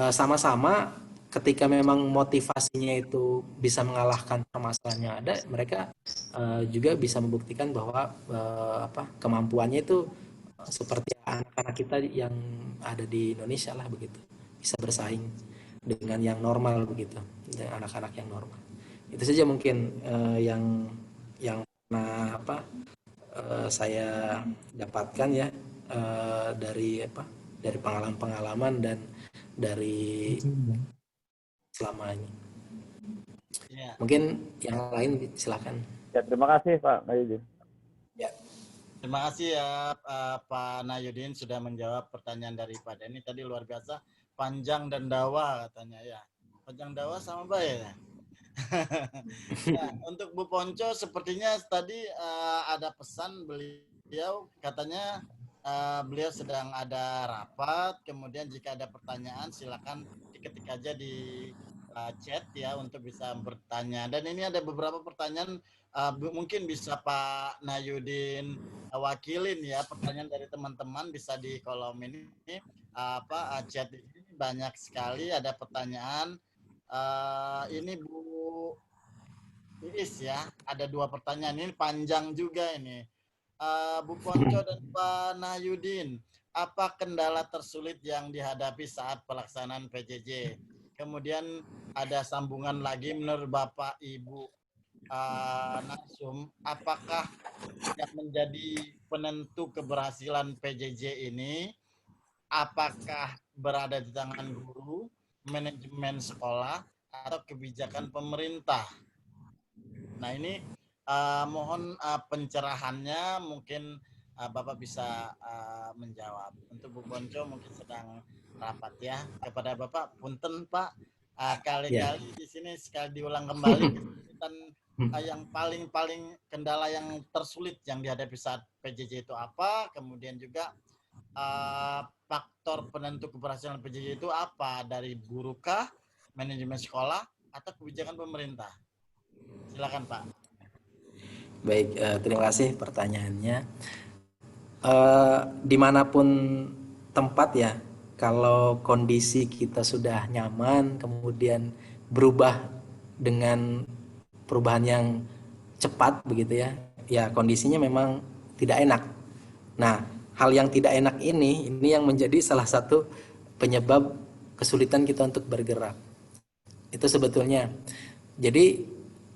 sama-sama ketika memang motivasinya itu bisa mengalahkan permasalahan yang ada, mereka juga bisa membuktikan bahwa kemampuannya itu seperti anak-anak kita yang ada di Indonesia lah begitu, bisa bersaing dengan yang normal begitu, dengan anak-anak yang normal. Itu saja mungkin yang pernah saya dapatkan ya dari pengalaman-pengalaman dan dari selamanya. Ya. Mungkin yang lain silakan. Ya, terima kasih Pak Nayudin. Ya. Terima kasih ya Pak Nayudin sudah menjawab pertanyaan dari Pak Denny. Tadi luar biasa, panjang dan dawa katanya ya. Panjang dawa sama baik ya. Ya, untuk Bu Ponco sepertinya tadi ada pesan beliau katanya beliau sedang ada rapat, kemudian jika ada pertanyaan silakan diketik aja di chat ya untuk bisa bertanya. Dan ini ada beberapa pertanyaan mungkin bisa Pak Nayudin wakilin ya, pertanyaan dari teman-teman bisa di kolom ini chat ini banyak sekali ada pertanyaan. Ini Bu Iis ya, ada 2 pertanyaan ini panjang juga ini. Bu Ponco dan Pak Nayudin, apa kendala tersulit yang dihadapi saat pelaksanaan PJJ? Kemudian ada sambungan lagi menurut Bapak Ibu Narsum, apakah yang menjadi penentu keberhasilan PJJ ini apakah berada di tangan guru, manajemen sekolah, atau kebijakan pemerintah? Nah, ini mohon pencerahannya, mungkin Bapak bisa menjawab. Untuk Bu Ponco mungkin sedang rapat ya. Kepada Bapak, punten Pak, kali-kali di sini sekali diulang kembali kesulitan yang paling kendala yang tersulit yang dihadapi saat PJJ itu apa, kemudian juga faktor penentu keberhasilan PJJ itu apa, dari guru kah, manajemen sekolah, atau kebijakan pemerintah? Silakan Pak. Baik, terima kasih pertanyaannya. Dimanapun tempat ya, kalau kondisi kita sudah nyaman, kemudian berubah dengan perubahan yang cepat begitu ya, ya kondisinya memang tidak enak. Nah, hal yang tidak enak ini yang menjadi salah satu penyebab kesulitan kita untuk bergerak. Itu sebetulnya. Jadi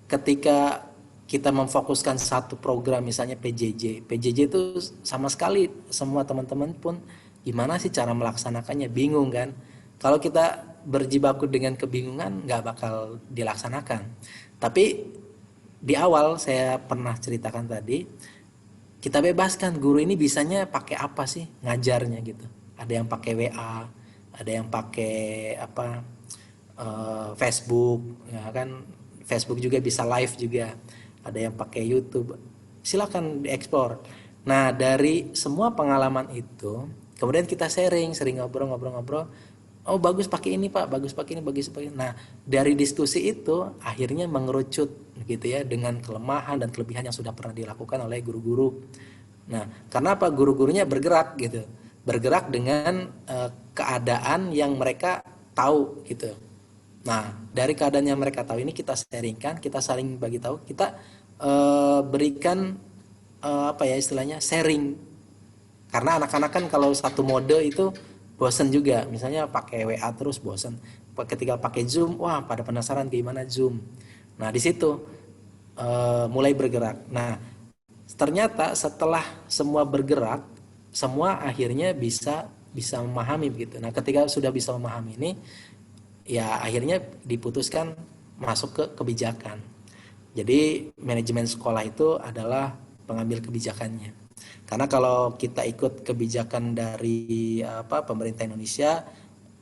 ketika kita memfokuskan satu program misalnya PJJ itu sama sekali semua teman-teman pun gimana sih cara melaksanakannya, bingung kan. Kalau kita berjibaku dengan kebingungan nggak bakal dilaksanakan. Tapi di awal saya pernah ceritakan tadi, kita bebaskan guru ini bisanya pakai apa sih ngajarnya gitu. Ada yang pakai WA, ada yang pakai Facebook, ya kan. Facebook juga bisa live juga. Ada yang pakai YouTube. Silakan dieksplor. Nah, dari semua pengalaman itu, kemudian kita sering ngobrol-ngobrol. Oh, bagus pakai ini, Pak. Bagus pakai ini, bagus pakai ini. Nah, dari diskusi itu akhirnya mengerucut gitu ya dengan kelemahan dan kelebihan yang sudah pernah dilakukan oleh guru-guru. Nah, karena apa? Guru-gurunya bergerak gitu. Bergerak dengan keadaan yang mereka tahu gitu. Nah, dari keadaan yang mereka tahu ini kita sharingkan, kita saling bagi tahu, kita berikan istilahnya sharing. Karena anak-anak kan kalau satu mode itu bosen juga, misalnya pakai WA terus bosen. Ketika pakai Zoom, wah pada penasaran gimana Zoom. Nah di situ mulai bergerak. Nah ternyata setelah semua bergerak, semua akhirnya bisa memahami begitu. Nah ketika sudah bisa memahami ini, ya akhirnya diputuskan masuk ke kebijakan. Jadi manajemen sekolah itu adalah pengambil kebijakannya. Karena kalau kita ikut kebijakan dari pemerintah Indonesia,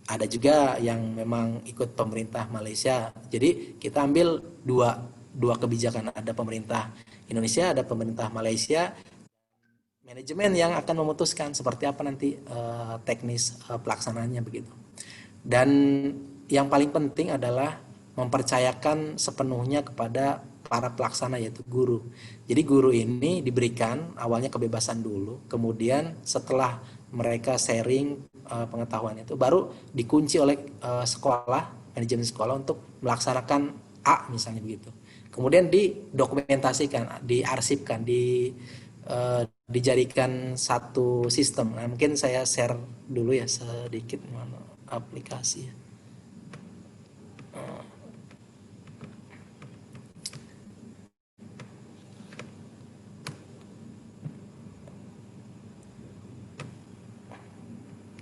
ada juga yang memang ikut pemerintah Malaysia. Jadi kita ambil dua kebijakan, ada pemerintah Indonesia, ada pemerintah Malaysia. Manajemen yang akan memutuskan seperti apa nanti teknis pelaksanaannya begitu. Dan yang paling penting adalah mempercayakan sepenuhnya kepada para pelaksana yaitu guru. Jadi guru ini diberikan awalnya kebebasan dulu, kemudian setelah mereka sharing pengetahuan itu baru dikunci oleh sekolah, manajemen sekolah untuk melaksanakan A misalnya begitu. Kemudian didokumentasikan, diarsipkan, dijadikan satu sistem. Nah, mungkin saya share dulu ya sedikit aplikasi ya.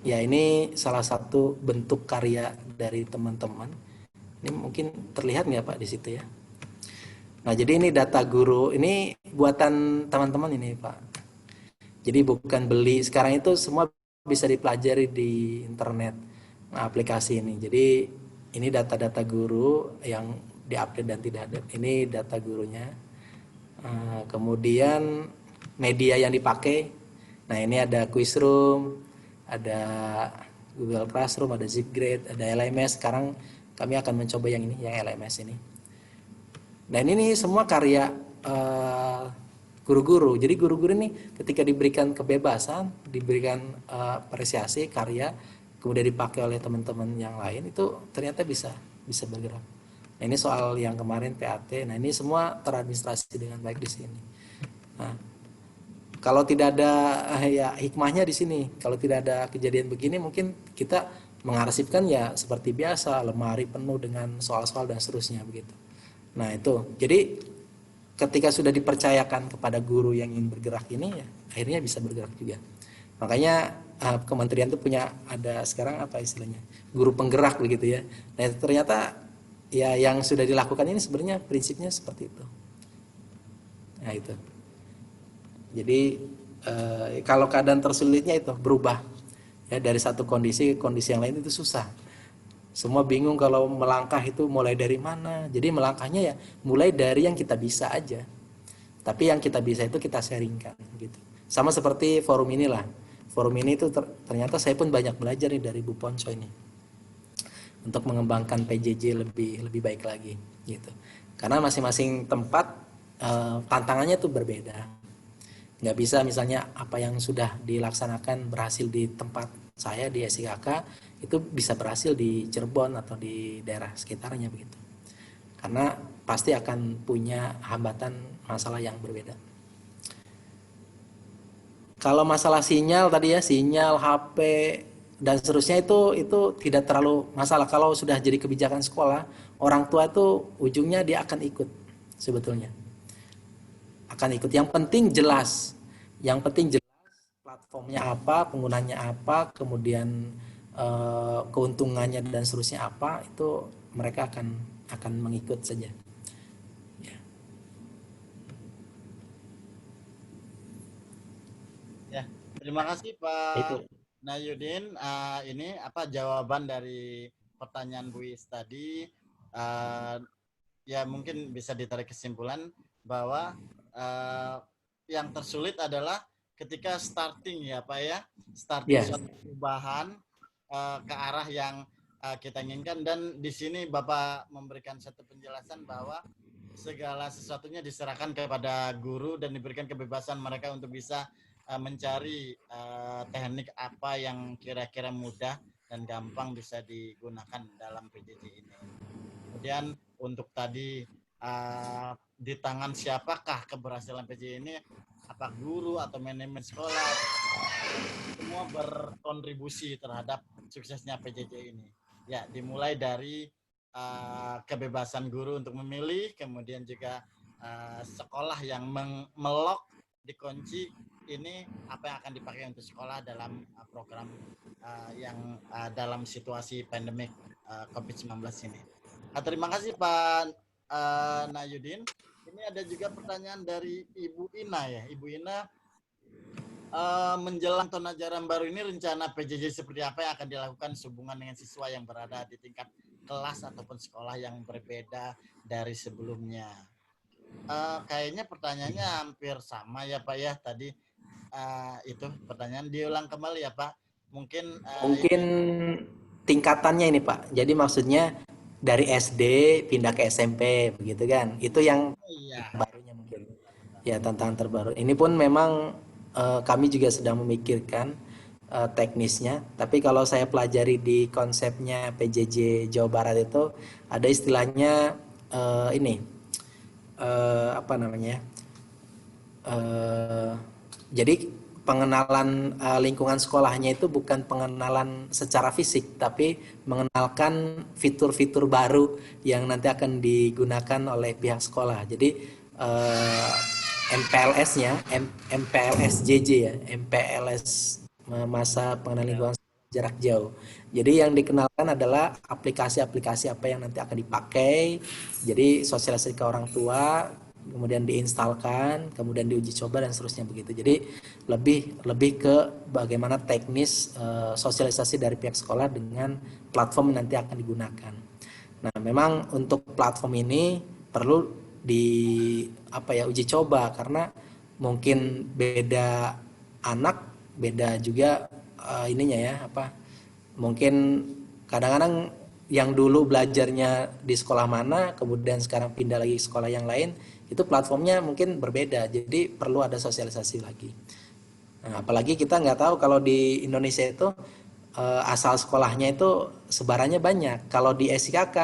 Ya ini salah satu bentuk karya dari teman-teman. Ini mungkin terlihat nggak Pak di situ ya? Nah jadi ini data guru, ini buatan teman-teman ini Pak. Jadi bukan beli, sekarang itu semua bisa dipelajari di internet aplikasi ini. Jadi ini data-data guru yang diupdate dan tidak ada. Ini data gurunya. Kemudian media yang dipakai. Nah ini ada Quizroom, ada Google Classroom, ada Zipgrade, ada LMS. Sekarang kami akan mencoba yang ini, yang LMS ini. Dan ini semua karya guru-guru. Jadi guru-guru ini ketika diberikan kebebasan, diberikan apresiasi karya, kemudian dipakai oleh teman-teman yang lain, itu ternyata bisa bergerak. Nah, ini soal yang kemarin PAT. Nah ini semua teradministrasi dengan baik di sini. Nah, kalau tidak ada ya hikmahnya di sini. Kalau tidak ada kejadian begini, mungkin kita mengarsipkan ya seperti biasa, lemari penuh dengan soal-soal dan seterusnya begitu. Nah itu, jadi ketika sudah dipercayakan kepada guru yang ingin bergerak ini, ya akhirnya bisa bergerak juga. Makanya kementerian itu punya ada sekarang apa istilahnya, guru penggerak begitu ya. Nah ternyata ya yang sudah dilakukan ini sebenarnya prinsipnya seperti itu. Nah itu. Jadi kalau keadaan tersulitnya itu berubah ya dari satu kondisi ke kondisi yang lain itu susah. Semua bingung kalau melangkah itu mulai dari mana. Jadi melangkahnya ya mulai dari yang kita bisa aja. Tapi yang kita bisa itu kita sharingkan gitu. Sama seperti forum inilah. Forum ini itu ternyata saya pun banyak belajar nih dari Bu Ponco ini. Untuk mengembangkan PJJ lebih baik lagi gitu. Karena masing-masing tempat tantangannya tuh berbeda. Nggak bisa misalnya apa yang sudah dilaksanakan berhasil di tempat saya di SIKK itu bisa berhasil di Cirebon atau di daerah sekitarnya begitu. Karena pasti akan punya hambatan masalah yang berbeda. Kalau masalah sinyal tadi ya, sinyal HP dan seterusnya itu tidak terlalu masalah. Kalau sudah jadi kebijakan sekolah, orang tua itu ujungnya dia akan ikut sebetulnya. Akan ikut. Yang penting jelas. Yang penting jelas platformnya apa, penggunanya apa, kemudian keuntungannya dan seterusnya apa, itu mereka akan mengikut saja. Ya, terima kasih Itu. Pak Nayudin. Ini apa jawaban dari pertanyaan Bu Is tadi? Ya mungkin bisa ditarik kesimpulan bahwa yang tersulit adalah ketika starting ya Pak ya, starting Ya. suatu perubahan ke arah yang kita inginkan. Dan di sini Bapak memberikan satu penjelasan bahwa segala sesuatunya diserahkan kepada guru dan diberikan kebebasan mereka untuk bisa mencari teknik apa yang kira-kira mudah dan gampang bisa digunakan dalam PJJ ini. Kemudian untuk tadi di tangan siapakah keberhasilan PJJ ini, apa guru atau manajemen sekolah, semua berkontribusi terhadap suksesnya PJJ ini. Ya, dimulai dari kebebasan guru untuk memilih, kemudian juga sekolah yang melok dikunci ini apa yang akan dipakai untuk sekolah dalam program yang dalam situasi pandemik COVID-19 ini. Terima kasih Pak Nayudin. Ini ada juga pertanyaan dari Ibu Ina ya. Ibu Ina, menjelang tahun ajaran baru ini rencana PJJ seperti apa yang akan dilakukan sehubungan dengan siswa yang berada di tingkat kelas ataupun sekolah yang berbeda dari sebelumnya? Kayaknya pertanyaannya hampir sama ya Pak ya tadi. Itu pertanyaan diulang kembali ya Pak. Mungkin Tingkatannya ini Pak. Jadi maksudnya dari SD pindah ke SMP begitu kan. Itu yang barunya mungkin. Ya, tantangan terbaru. Ini pun memang kami juga sedang memikirkan teknisnya. Tapi kalau saya pelajari di konsepnya PJJ Jawa Barat itu ada istilahnya apa namanya? Jadi pengenalan lingkungan sekolahnya itu bukan pengenalan secara fisik, tapi mengenalkan fitur-fitur baru yang nanti akan digunakan oleh pihak sekolah. Jadi MPLS-nya, MPLS-JJ ya, MPLS masa pengenalan lingkungan jarak jauh. Jadi yang dikenalkan adalah aplikasi-aplikasi apa yang nanti akan dipakai. Jadi sosialisasi ke orang tua, kemudian diinstalkan, kemudian diuji coba dan seterusnya begitu. Jadi lebih ke bagaimana teknis sosialisasi dari pihak sekolah dengan platform yang nanti akan digunakan. Nah, memang untuk platform ini perlu uji coba karena mungkin beda anak, beda juga ininya ya mungkin kadang-kadang yang dulu belajarnya di sekolah mana kemudian sekarang pindah lagi ke sekolah yang lain itu platformnya mungkin berbeda, jadi perlu ada sosialisasi lagi. Nah, apalagi kita nggak tahu kalau di Indonesia itu asal sekolahnya itu sebarannya banyak. Kalau di SIKK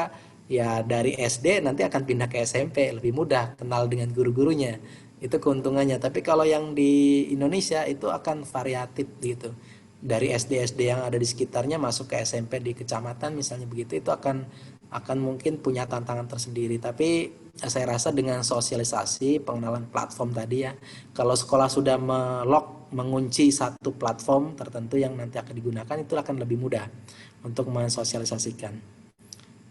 ya dari SD nanti akan pindah ke SMP, lebih mudah kenal dengan guru-gurunya, itu keuntungannya. Tapi kalau yang di Indonesia itu akan variatif gitu, dari SD yang ada di sekitarnya masuk ke SMP di kecamatan misalnya begitu, itu akan mungkin punya tantangan tersendiri. Tapi saya rasa dengan sosialisasi pengenalan platform tadi ya, kalau sekolah sudah mengunci satu platform tertentu yang nanti akan digunakan, itu akan lebih mudah untuk mensosialisasikan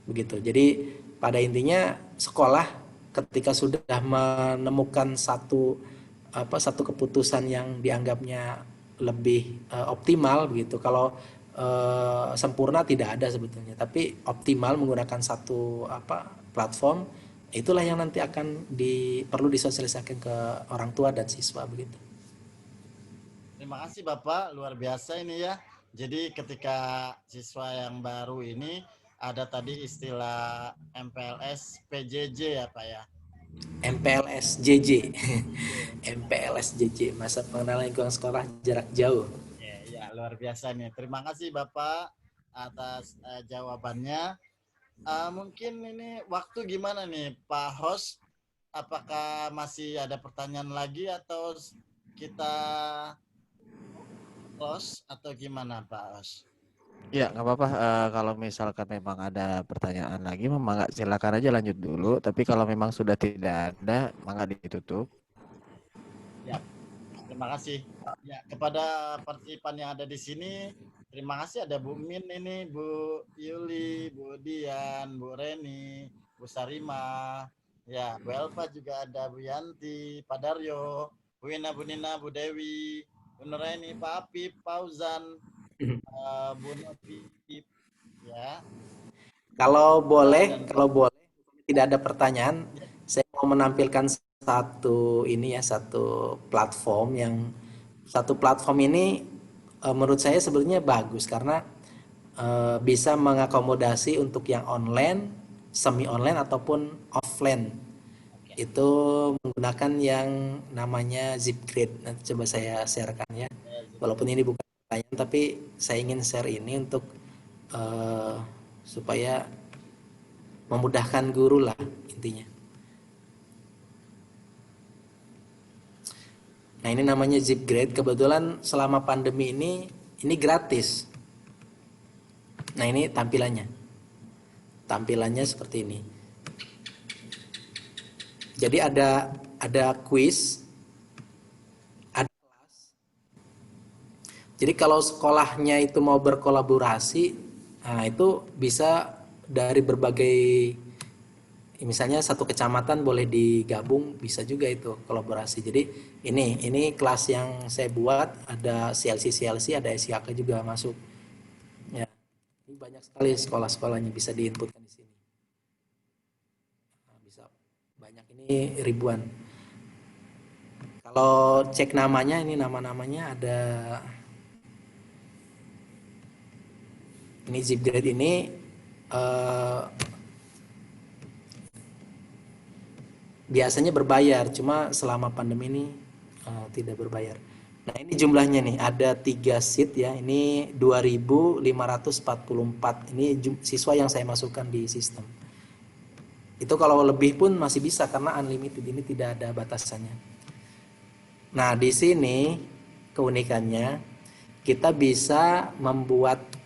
begitu. Jadi pada intinya sekolah ketika sudah menemukan satu keputusan yang dianggapnya lebih optimal begitu. Kalau sempurna tidak ada sebetulnya, tapi optimal menggunakan satu platform, itulah yang nanti akan perlu disosialisasikan ke orang tua dan siswa begitu. Terima kasih Bapak, luar biasa ini ya. Jadi ketika siswa yang baru ini ada tadi istilah MPLS PJJ ya Pak ya. MPLS-JJ. MPLS-JJ, Masa Pengenalan Lingkungan Sekolah Jarak Jauh. Ya, luar biasa nih. Terima kasih Bapak atas jawabannya. Mungkin ini waktu gimana nih Pak Host? Apakah masih ada pertanyaan lagi atau kita close atau gimana Pak Host? Ya, nggak apa-apa. Kalau misalkan memang ada pertanyaan lagi, mangga silakan aja lanjut dulu. Tapi kalau memang sudah tidak ada, mangga ditutup. Ya, terima kasih. Ya, kepada partisipan yang ada di sini, terima kasih ada Bu Min ini, Bu Yuli, Bu Dian, Bu Reni, Bu Sarima, ya Bu Elva juga ada, Bu Yanti, Pak Daryo, Bu Ina, Bu Nina, Bu Dewi, Bu Nureni, Pak Apip, Pak Uzan, Bu Novi, ya. Kalau boleh tidak ada pertanyaan, saya mau menampilkan satu platform ini menurut saya sebenarnya bagus karena bisa mengakomodasi untuk yang online, semi online ataupun offline. Itu menggunakan yang namanya Zipgrade. Nanti coba saya sharekan ya. Walaupun ini bukan pertanyaan, tapi saya ingin share ini untuk supaya memudahkan guru lah intinya. Nah, ini namanya Zipgrade. Kebetulan selama pandemi ini gratis. Nah, ini tampilannya. Tampilannya seperti ini. Jadi ada quiz, ada kelas. Jadi kalau sekolahnya itu mau berkolaborasi, nah itu bisa dari berbagai, misalnya satu kecamatan boleh digabung, bisa juga itu kolaborasi. Jadi ini kelas yang saya buat, ada CLC, ada SIAK juga masuk. Ya, ini banyak sekali sekolah-sekolahnya bisa diinputkan di sini. Nah, bisa banyak, ini ribuan. Kalau cek namanya, ini nama-namanya ada. Ini Zipgrade ini biasanya berbayar, cuma selama pandemi ini tidak berbayar. Nah, ini jumlahnya nih, ada 3 seat ya. Ini 2.544. Ini siswa yang saya masukkan di sistem. Itu kalau lebih pun masih bisa karena unlimited, ini tidak ada batasannya. Nah, di sini keunikannya kita bisa membuat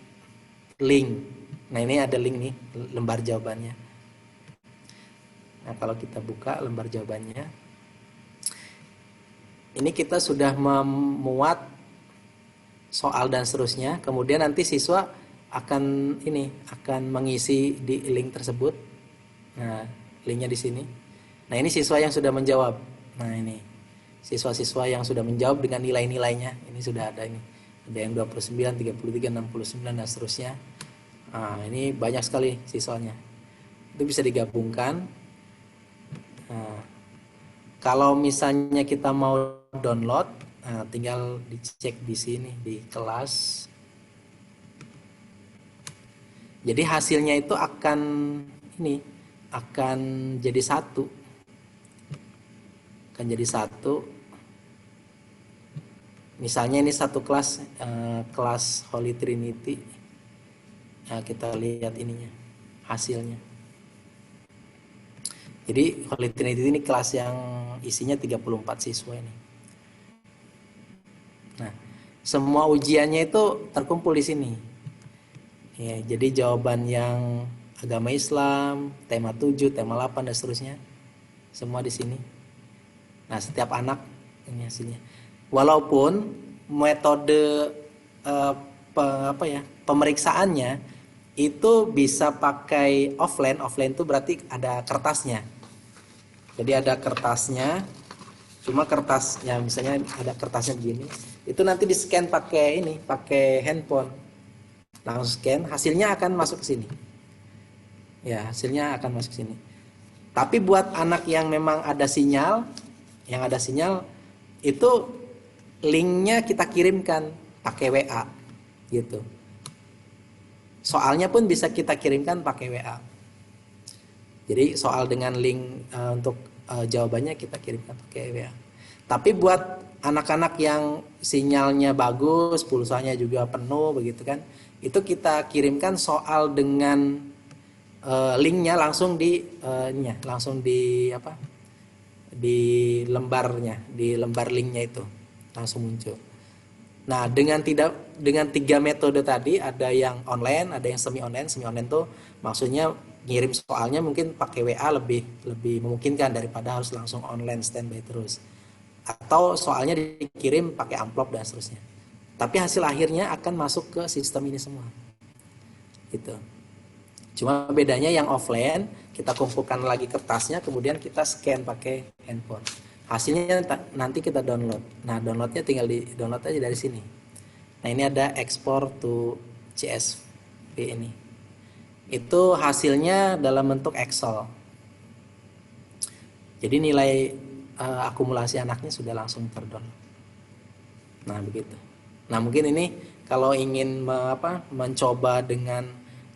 link. Nah, ini ada link nih, lembar jawabannya. Nah, kalau kita buka lembar jawabannya, ini kita sudah memuat soal dan seterusnya. Kemudian nanti siswa akan mengisi di link tersebut. Nah, linknya di sini. Nah, ini siswa yang sudah menjawab. Nah, ini siswa-siswa yang sudah menjawab dengan nilai-nilainya. Ini sudah ada ini. Ada yang 29, 33, 69 dan seterusnya. Nah, ini banyak sekali siswanya. Itu bisa digabungkan. Nah, kalau misalnya kita mau download, nah, tinggal dicek di sini di kelas. Jadi hasilnya itu akan jadi satu. Akan jadi satu. Misalnya ini satu kelas, kelas Holy Trinity. Nah, kita lihat ininya, hasilnya. Jadi Holy Trinity ini kelas yang isinya 34 siswa ini. Nah, semua ujiannya itu terkumpul di sini. Ya, jadi jawaban yang agama Islam, tema 7, tema 8 dan seterusnya, semua di sini. Nah, setiap anak ini hasilnya. Walaupun metode pemeriksaannya itu bisa pakai offline itu berarti ada kertasnya. Jadi ada kertasnya, cuma kertasnya misalnya ada kertasnya begini, itu nanti di scan pakai handphone, langsung scan, hasilnya akan masuk ke sini. Ya, hasilnya akan masuk ke sini. Tapi buat anak yang memang ada sinyal, itu linknya kita kirimkan pakai WA, gitu. Soalnya pun bisa kita kirimkan pakai WA. Jadi soal dengan link untuk jawabannya kita kirimkan pakai WA. Tapi buat anak-anak yang sinyalnya bagus, pulsanya juga penuh begitu kan, itu kita kirimkan soal dengan linknya langsung langsung di apa? Di lembar linknya itu langsung muncul. Nah, dengan 3 metode tadi, ada yang online, ada yang semi online. Semi online tuh maksudnya ngirim soalnya mungkin pakai WA lebih memungkinkan daripada harus langsung online standby terus. Atau soalnya dikirim pakai amplop dan seterusnya. Tapi hasil akhirnya akan masuk ke sistem ini semua. Gitu. Cuma bedanya yang offline kita kumpulkan lagi kertasnya, kemudian kita scan pakai handphone. Hasilnya nanti kita download. Nah, downloadnya tinggal di download aja dari sini. Nah, ini ada export to CSV ini. Itu hasilnya dalam bentuk Excel. Jadi nilai akumulasi anaknya sudah langsung terdownload. Nah, begitu. Nah, mungkin ini kalau ingin mencoba dengan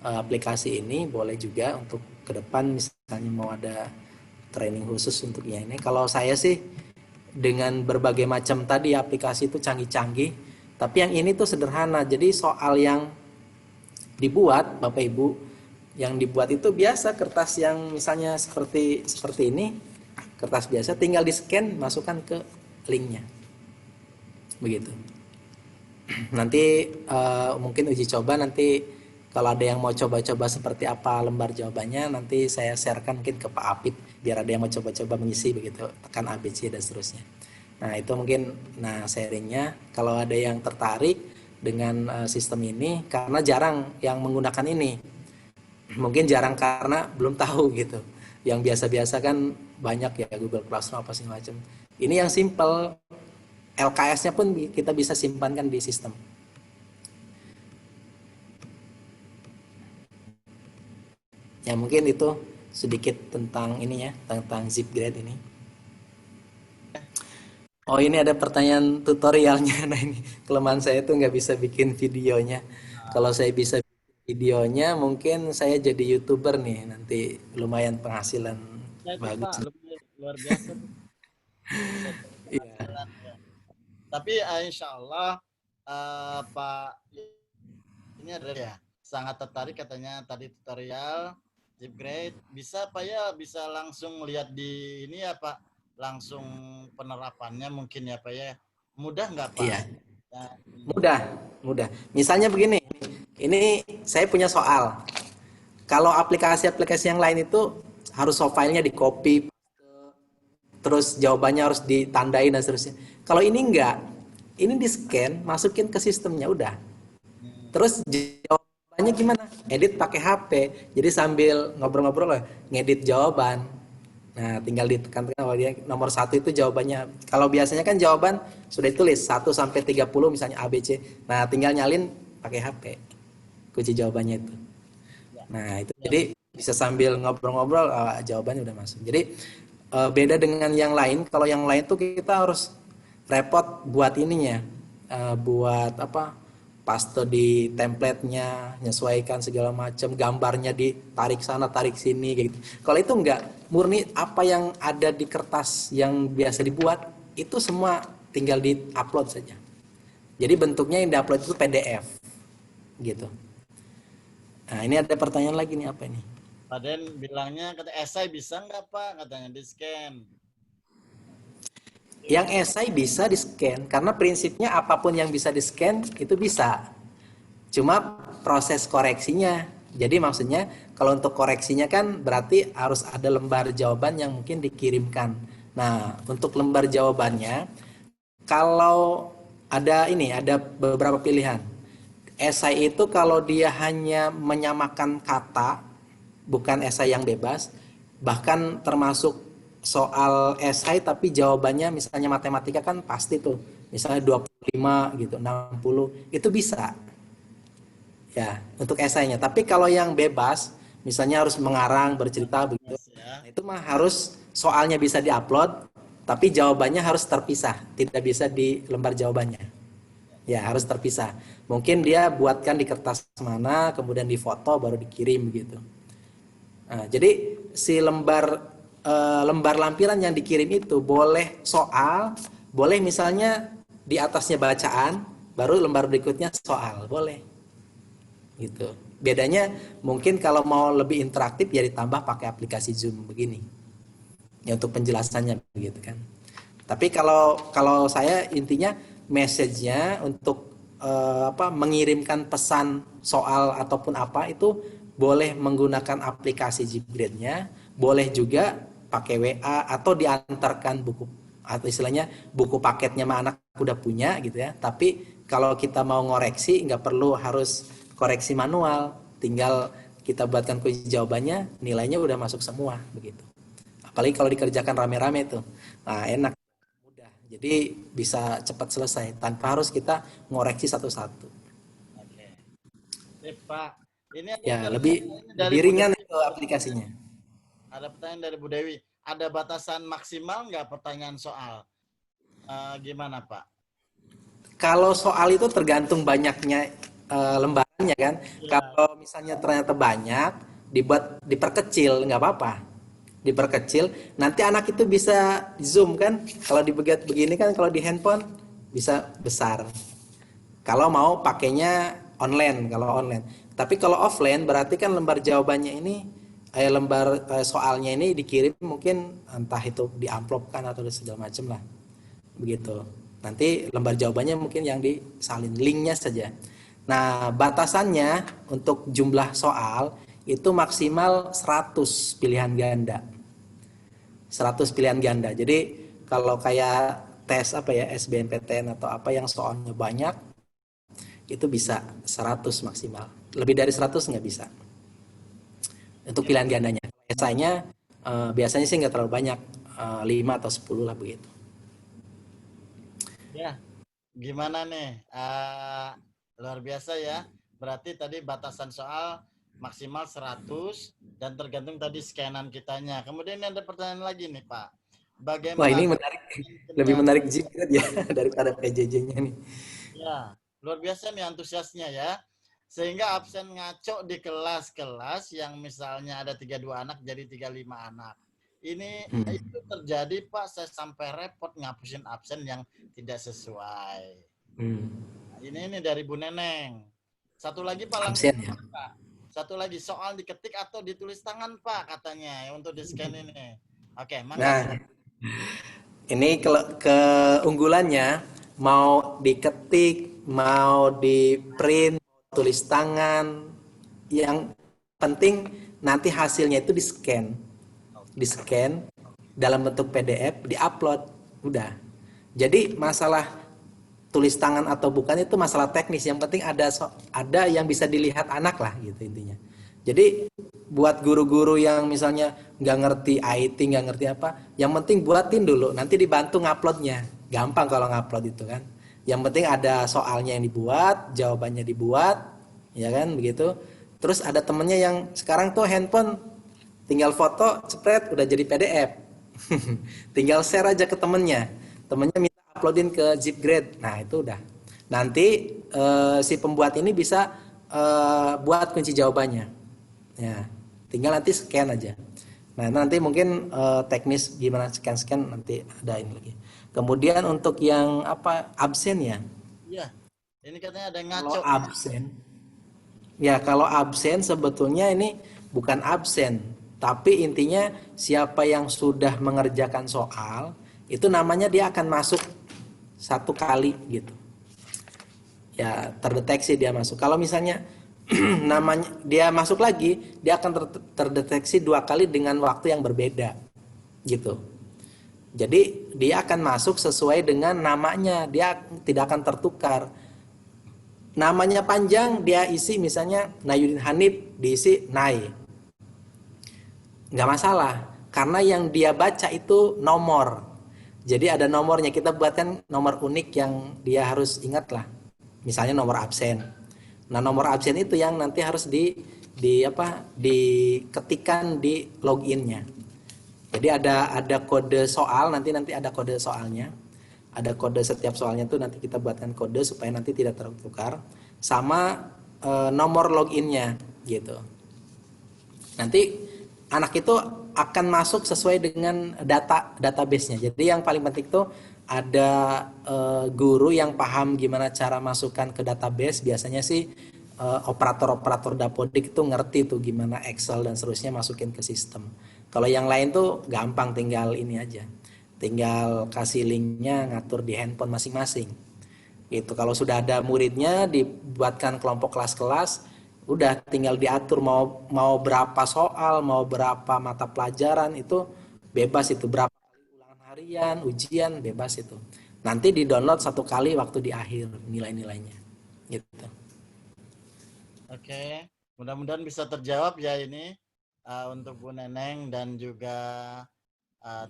aplikasi ini boleh juga untuk ke depan misalnya mau ada training khusus untuk yang ini. Kalau saya sih dengan berbagai macam tadi aplikasi itu canggih-canggih, tapi yang ini tuh sederhana. Jadi soal yang dibuat Bapak Ibu, yang dibuat itu biasa kertas yang misalnya seperti ini, kertas biasa, tinggal di-scan, masukkan ke linknya. Begitu. Nanti mungkin uji coba nanti kalau ada yang mau coba-coba seperti apa lembar jawabannya, nanti saya sharekan mungkin ke Pak Apip biar ada yang mau coba-coba mengisi begitu, tekan ABC dan seterusnya. Nah, itu mungkin sharingnya. Kalau ada yang tertarik dengan sistem ini, karena jarang yang menggunakan ini. Mungkin jarang karena belum tahu gitu. Yang biasa-biasa kan banyak ya Google Classroom apa segala macam. Ini yang simple, LKS-nya pun kita bisa simpankan di sistem. Ya, mungkin itu sedikit tentang ininya, tentang Zipgrade ini. Oh, ini ada pertanyaan tutorialnya. Nah, ini kelemahan saya tuh nggak bisa bikin videonya. Kalau saya bisa bikin videonya, mungkin saya jadi YouTuber nih. Nanti lumayan penghasilan bagus. Pak, lebih luar biasa. Iya. Tapi insya Allah Pak ini adalah ya sangat tertarik katanya tadi tutorial Zipgrade. Bisa Pak ya, bisa langsung lihat di ini ya Pak, langsung penerapannya mungkin ya Pak ya. Mudah nggak Pak? Iya. Nah, Mudah. Misalnya begini, ini saya punya soal. Kalau aplikasi-aplikasi yang lain itu harus soft file-nya di copy, terus jawabannya harus ditandain dan seterusnya. Kalau ini enggak, ini di scan, masukin ke sistemnya udah. Terus jawabannya gimana? Edit pakai HP. Jadi sambil ngobrol-ngobrol ngedit jawaban. Nah, tinggal ditekan dia nomor 1 itu jawabannya. Kalau biasanya kan jawaban sudah ditulis 1 sampai 30 misalnya ABC. Nah, tinggal nyalin pakai HP. Kunci jawabannya itu. Nah, itu jadi bisa sambil ngobrol-ngobrol jawabannya udah masuk. Jadi beda dengan yang lain. Kalau yang lain tuh kita harus repot buat ininya, buat paste di template-nya, menyesuaikan segala macam, gambarnya ditarik sana, tarik sini gitu. Kalau itu enggak, murni apa yang ada di kertas yang biasa dibuat, itu semua tinggal di-upload saja. Jadi bentuknya yang di-upload itu PDF. Gitu. Nah, ini ada pertanyaan lagi nih, apa ini? Pak Den bilangnya kata esai bisa nggak Pak? Katanya di scan. Yang esai bisa di-scan, karena prinsipnya apapun yang bisa di-scan itu bisa. Cuma proses koreksinya. Jadi maksudnya kalau untuk koreksinya kan berarti harus ada lembar jawaban yang mungkin dikirimkan. Nah, untuk lembar jawabannya, kalau ada beberapa pilihan. Esai itu kalau dia hanya menyamakan kata, bukan esai yang bebas, bahkan termasuk soal esai tapi jawabannya misalnya matematika kan pasti tuh misalnya 25 gitu 60 itu bisa ya untuk esainya. Tapi kalau yang bebas misalnya harus mengarang bercerita begitu, nah, itu mah harus soalnya bisa diupload tapi jawabannya harus terpisah, tidak bisa di lembar jawabannya ya, harus terpisah. Mungkin dia buatkan di kertas mana kemudian difoto baru dikirim begitu. Nah, jadi si lembar lembar lampiran yang dikirim itu boleh soal, boleh misalnya di atasnya bacaan, baru lembar berikutnya soal, boleh. Gitu. Bedanya mungkin kalau mau lebih interaktif ya ditambah pakai aplikasi Zoom begini. Ya untuk penjelasannya begitu kan. Tapi kalau saya intinya message-nya untuk mengirimkan pesan soal ataupun apa itu boleh menggunakan aplikasi Zipgrade-nya, boleh juga pakai WA atau diantarkan buku atau istilahnya buku paketnya mah anak udah punya gitu ya. Tapi kalau kita mau ngoreksi nggak perlu harus koreksi manual, tinggal kita buatkan kunci jawabannya, nilainya udah masuk semua begitu. Apalagi kalau dikerjakan rame-rame tuh, nah enak, mudah. Jadi bisa cepat selesai tanpa harus kita ngoreksi satu-satu. Oke. Pak, ini Ya ada lebih dari Bu ringan Dewi. itu aplikasinya. Ada pertanyaan dari Bu Dewi. Ada batasan maksimal nggak pertanyaan soal? Gimana Pak? Kalau soal itu tergantung banyaknya lembarannya kan. Ya, Kalau misalnya ternyata banyak, diperkecil nggak apa-apa. Diperkecil, nanti anak itu bisa zoom kan. Kalau dibegat begini kan, kalau di handphone bisa besar. Kalau mau pakainya online, kalau online. Tapi kalau offline berarti kan lembar jawabannya ini, lembar soalnya ini dikirim mungkin entah itu di amplop kan atau segala macam lah. Begitu. Nanti lembar jawabannya mungkin yang disalin linknya saja. Nah, batasannya untuk jumlah soal itu maksimal 100 pilihan ganda. 100 pilihan ganda. Jadi kalau kayak tes SBMPTN atau apa yang soalnya banyak itu bisa 100 maksimal. Lebih dari 100 nggak bisa. Untuk pilihan gandanya. Biasanya sih nggak terlalu banyak, 5 atau 10 lah begitu. ya. Gimana nih? Luar biasa ya. Berarti tadi batasan soal maksimal 100 dan tergantung tadi scanan kitanya. Kemudian ada pertanyaan lagi nih Pak. Bagaimana? Wah ini menarik, lebih menarik Zipgrade ya daripada PJJ-nya nih. Ya, luar biasa nih antusiasnya ya. Sehingga absen ngaco di kelas-kelas yang misalnya ada 32 anak jadi 35 anak. Ini itu terjadi Pak, saya sampai repot ngapusin absen yang tidak sesuai. Nah, ini dari Bu Neneng. Satu lagi Pak langsung Absen ya. Pak. Satu lagi soal diketik atau ditulis tangan Pak katanya untuk di scan ini. Oke, Nah, makasih. ini keunggulannya mau diketik, mau di print, tulis tangan, yang penting nanti hasilnya itu di scan dalam bentuk PDF, diupload, udah. Jadi masalah tulis tangan atau bukan itu masalah teknis, yang penting ada yang bisa dilihat anak lah gitu intinya. Jadi buat guru-guru yang misalnya nggak ngerti IT, nggak ngerti apa, yang penting buatin dulu, nanti dibantu nguploadnya. Gampang kalau ngupload itu kan. Yang penting ada soalnya yang dibuat, jawabannya dibuat, ya kan begitu. Terus ada temennya yang sekarang tuh handphone tinggal foto, cepret, udah jadi PDF. Tinggal share aja ke temennya. Temennya minta uploadin ke Zipgrade. Nah itu udah. Nanti si pembuat ini bisa buat kunci jawabannya. Ya, tinggal nanti scan aja. Nah nanti mungkin teknis gimana scan nanti ada ini lagi. Kemudian untuk yang absen ya. Iya. Ini katanya ada yang Kalau ngaco. absen, ya kalau absen sebetulnya ini bukan absen, tapi intinya siapa yang sudah mengerjakan soal itu namanya dia akan masuk satu kali gitu. Ya terdeteksi dia masuk. Kalau misalnya namanya dia masuk lagi, dia akan terdeteksi 2 kali dengan waktu yang berbeda gitu. Jadi dia akan masuk sesuai dengan namanya, dia tidak akan tertukar. Namanya panjang, dia isi misalnya Nayudin Hanif, diisi Nay. Nggak masalah, karena yang dia baca itu nomor. Jadi ada nomornya, kita buatkan nomor unik yang dia harus ingat lah. Misalnya nomor absen. Nah nomor absen itu yang nanti harus diketikkan di loginnya. Jadi ada kode soal, nanti ada kode soalnya. Ada kode setiap soalnya itu nanti kita buatkan kode supaya nanti tidak tertukar. Sama nomor loginnya gitu. Nanti anak itu akan masuk sesuai dengan database-nya. Jadi yang paling penting tuh ada guru yang paham gimana cara masukkan ke database. Biasanya sih operator-operator dapodik itu ngerti tuh gimana Excel dan seterusnya masukin ke sistem. Kalau yang lain tuh gampang, tinggal ini aja. Tinggal kasih linknya, ngatur di handphone masing-masing. Gitu. Kalau sudah ada muridnya, dibuatkan kelompok kelas-kelas, udah tinggal diatur mau berapa soal, mau berapa mata pelajaran, itu bebas, itu berapa ulangan harian, ujian, bebas itu. Nanti di-download 1 kali waktu di akhir nilai-nilainya. Gitu. Oke, mudah-mudahan bisa terjawab ya ini untuk Bu Neneng dan juga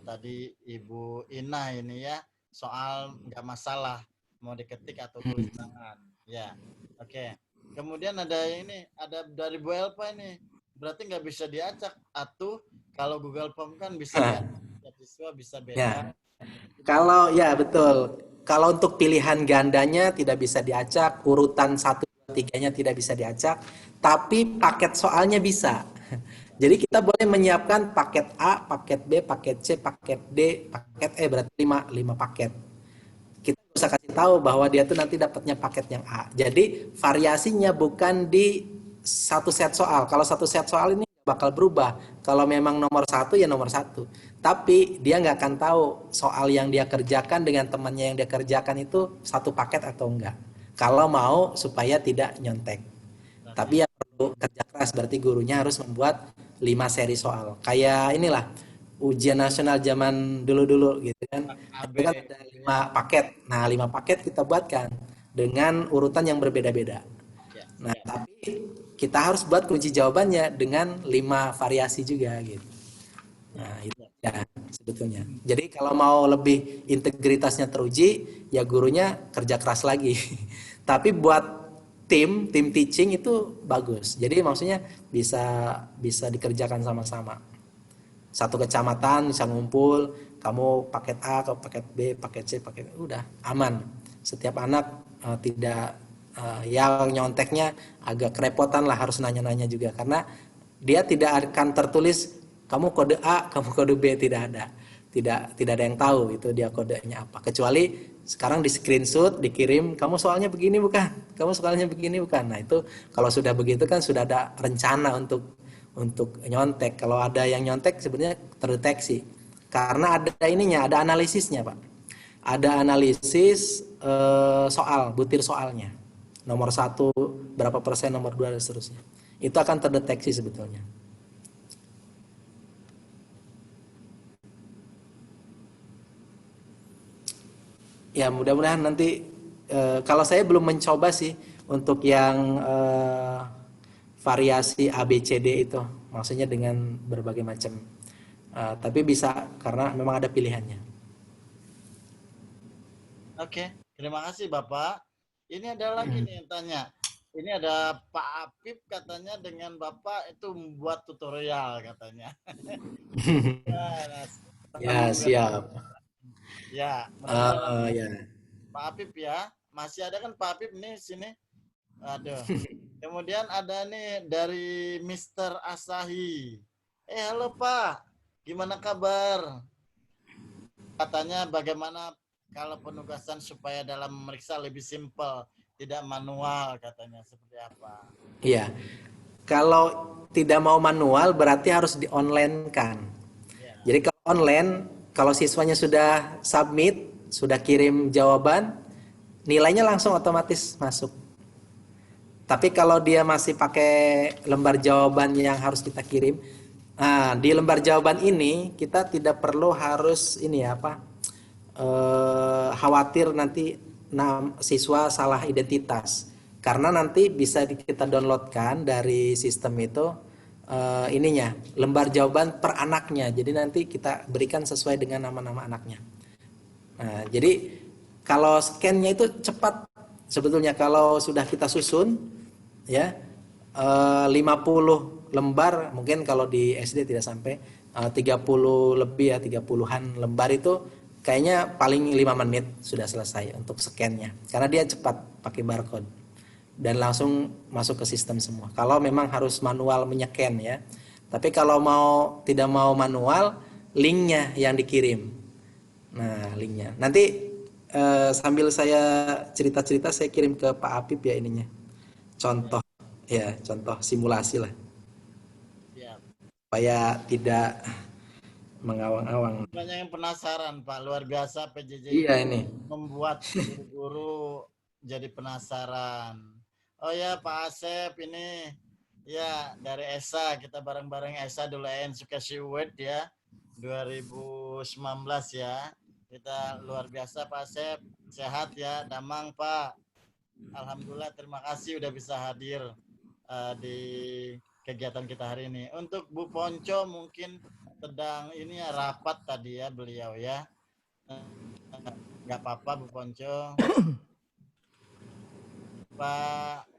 tadi Ibu Ina ini ya, soal nggak masalah mau diketik atau tulis tangan. Ya, oke. Kemudian ada dari Bu Elpa ini, berarti nggak bisa diacak atau kalau Google Form kan bisa diacak, siswa bisa beda. Ya. Kalau ya betul. Kalau untuk pilihan gandanya tidak bisa diacak, urutan 1, 2, 3-nya tidak bisa diacak, tapi paket soalnya bisa. Jadi kita boleh menyiapkan paket A, paket B, paket C, paket D, paket E, berarti 5 paket. Kita bisa kasih tahu bahwa dia tuh nanti dapatnya paket yang A. Jadi variasinya bukan di satu set soal. Kalau satu set soal ini bakal berubah. Kalau memang nomor 1 ya nomor 1. Tapi dia nggak akan tahu soal yang dia kerjakan dengan temannya yang dia kerjakan itu satu paket atau enggak. Kalau mau supaya tidak nyontek. Tapi ya perlu kerja keras, berarti gurunya harus membuat 5 seri soal. Kayak inilah ujian nasional zaman dulu-dulu gitu kan. Itu kan ada 5 paket. Nah, 5 paket kita buatkan dengan urutan yang berbeda-beda. Nah, tapi kita harus buat kunci jawabannya dengan 5 variasi juga gitu. Nah, itu ya sebetulnya. Jadi kalau mau lebih integritasnya teruji, ya gurunya kerja keras lagi. Tapi buat tim teaching itu bagus. Jadi maksudnya bisa dikerjakan sama-sama. Satu kecamatan bisa ngumpul, kamu paket A, kamu paket B, paket C, paket udah aman. Setiap anak tidak yang nyonteknya agak kerepotan lah, harus nanya-nanya juga karena dia tidak akan tertulis kamu kode A, kamu kode B, tidak ada. Tidak ada yang tahu itu dia kodenya apa. Kecuali sekarang di screenshot, dikirim, kamu soalnya begini bukan? Kamu soalnya begini bukan? Nah, itu kalau sudah begitu kan sudah ada rencana untuk nyontek. Kalau ada yang nyontek sebenarnya terdeteksi. Karena ada ininya, ada analisisnya, Pak. Ada analisis soal, butir soalnya. Nomor 1 berapa persen, nomor 2 dan seterusnya. Itu akan terdeteksi sebetulnya. Ya mudah-mudahan nanti kalau saya belum mencoba sih untuk yang variasi ABCD itu, maksudnya dengan berbagai macam. Tapi bisa karena memang ada pilihannya. Oke, terima kasih Bapak. Ini ada lagi nih yang tanya. Ini ada Pak Apip katanya dengan Bapak itu membuat tutorial katanya. Ya siap. Ya, Ya. Pak Apip ya. Masih ada kan Pak Apip nih sini. Aduh. Kemudian ada nih dari Mr. Asahi. Halo Pak. Gimana kabar? Katanya bagaimana kalau penugasan supaya dalam memeriksa lebih simpel, tidak manual katanya, seperti apa? Iya. Kalau tidak mau manual berarti harus di-online-kan. Ya. Jadi kalau online, kalau siswanya sudah submit, sudah kirim jawaban, nilainya langsung otomatis masuk. Tapi kalau dia masih pakai lembar jawaban yang harus kita kirim, di lembar jawaban ini kita tidak perlu harus khawatir nanti siswa salah identitas. Karena nanti bisa kita downloadkan dari sistem itu lembar jawaban per anaknya. Jadi nanti kita berikan sesuai dengan nama-nama anaknya. Nah, jadi kalau scan-nya itu cepat sebetulnya kalau sudah kita susun ya 50 lembar, mungkin kalau di SD tidak sampai 30 lebih ya, 30-an lembar itu kayaknya paling 5 menit sudah selesai untuk scan-nya. Karena dia cepat pakai barcode dan langsung masuk ke sistem semua. Kalau memang harus manual menyekan ya. Tapi kalau tidak mau manual, linknya yang dikirim. Nah, linknya. Nanti sambil saya cerita-cerita, saya kirim ke Pak Apip ya ininya. Contoh, ya contoh simulasi lah. Siap. Supaya tidak mengawang-awang. Banyak yang penasaran, Pak. Luar biasa PJJ Iya ini ini. membuat guru-guru jadi penasaran. Oh ya, Pak Asep ini ya dari ESA, kita bareng-bareng ESA dulu Sukasi Award ya 2019 ya. Kita luar biasa Pak Asep, sehat ya, damang Pak. Alhamdulillah, terima kasih udah bisa hadir di kegiatan kita hari ini. Untuk Bu Ponco mungkin sedang ini ya rapat tadi ya beliau ya. Nggak apa-apa Bu Ponco. Pak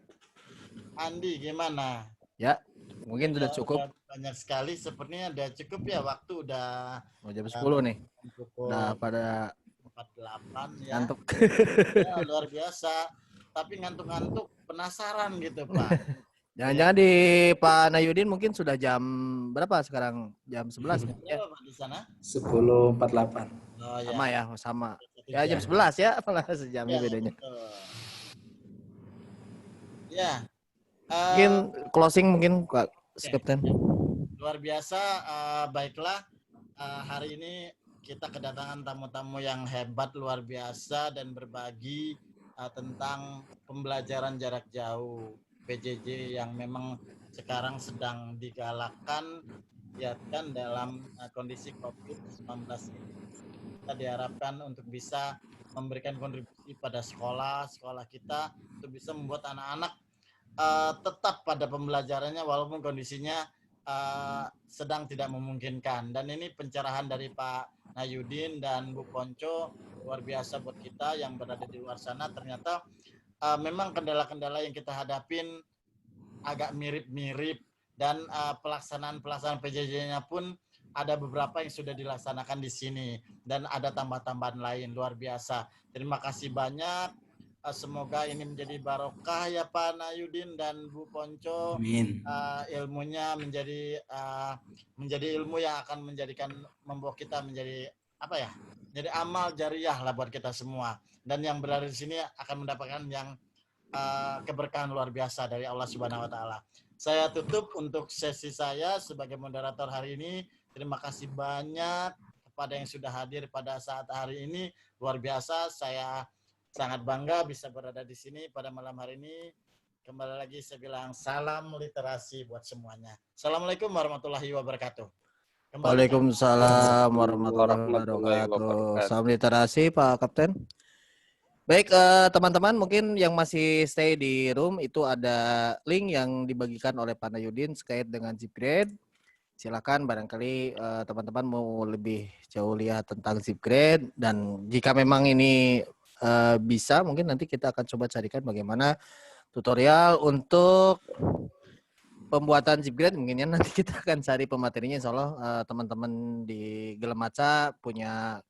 Andi gimana? Ya, mungkin sudah cukup. Udah banyak sekali sepertinya udah cukup ya, waktu udah Mau jam 10 nih. pukul Udah pada 48 ya. ngantuk. Ya, luar biasa. Tapi ngantuk-ngantuk penasaran gitu Pak. Jangan-jangan di Pak Nayudin mungkin sudah jam berapa sekarang? Jam 11 kan? Ya. Berapa Pak di sana? 10.48. Oh Sama ya. ya, sama. Ya jam 11 ya, malah sejamnya Ya, bedanya. betul. Ya. Mungkin closing mungkin Pak Kapten. Luar biasa, baiklah hari ini kita kedatangan tamu-tamu yang hebat luar biasa dan berbagi tentang pembelajaran jarak jauh PJJ yang memang sekarang sedang digalakkan ya kan dalam kondisi COVID-19 ini. Kita diharapkan untuk bisa memberikan kontribusi pada sekolah kita untuk bisa membuat anak-anak tetap pada pembelajarannya walaupun kondisinya sedang tidak memungkinkan. Dan ini pencerahan dari Pak Nayudin dan Bu Ponco luar biasa buat kita yang berada di luar sana. Ternyata memang kendala-kendala yang kita hadapin agak mirip-mirip dan pelaksanaan PJJ-nya pun ada beberapa yang sudah dilaksanakan di sini dan ada tambah-tambahan lain luar biasa. Terima kasih banyak. Semoga ini menjadi barokah ya Pak Nayudin dan Bu Ponco. Amin. Ilmunya menjadi ilmu yang akan membawa kita menjadi apa ya? Jadi amal jariah lah buat kita semua. Dan yang berada di sini akan mendapatkan yang keberkahan luar biasa dari Allah Subhanahu wa taala. Saya tutup untuk sesi saya sebagai moderator hari ini. Terima kasih banyak kepada yang sudah hadir pada saat hari ini. Luar biasa, saya sangat bangga bisa berada di sini pada malam hari ini. Kembali lagi saya bilang salam literasi buat semuanya. Assalamualaikum warahmatullahi wabarakatuh. Waalaikumsalam warahmatullahi wabarakatuh. Salam literasi Pak Kapten. Baik teman-teman, mungkin yang masih stay di room itu ada link yang dibagikan oleh Pak Nayudin terkait dengan Zipgrade. Silakan barangkali teman-teman mau lebih jauh lihat tentang Zipgrade dan jika memang ini bisa mungkin nanti kita akan coba carikan bagaimana tutorial untuk pembuatan Zipgrade. Mungkin nanti kita akan cari pematerinya. Insya Allah teman-teman di Gelemaca punya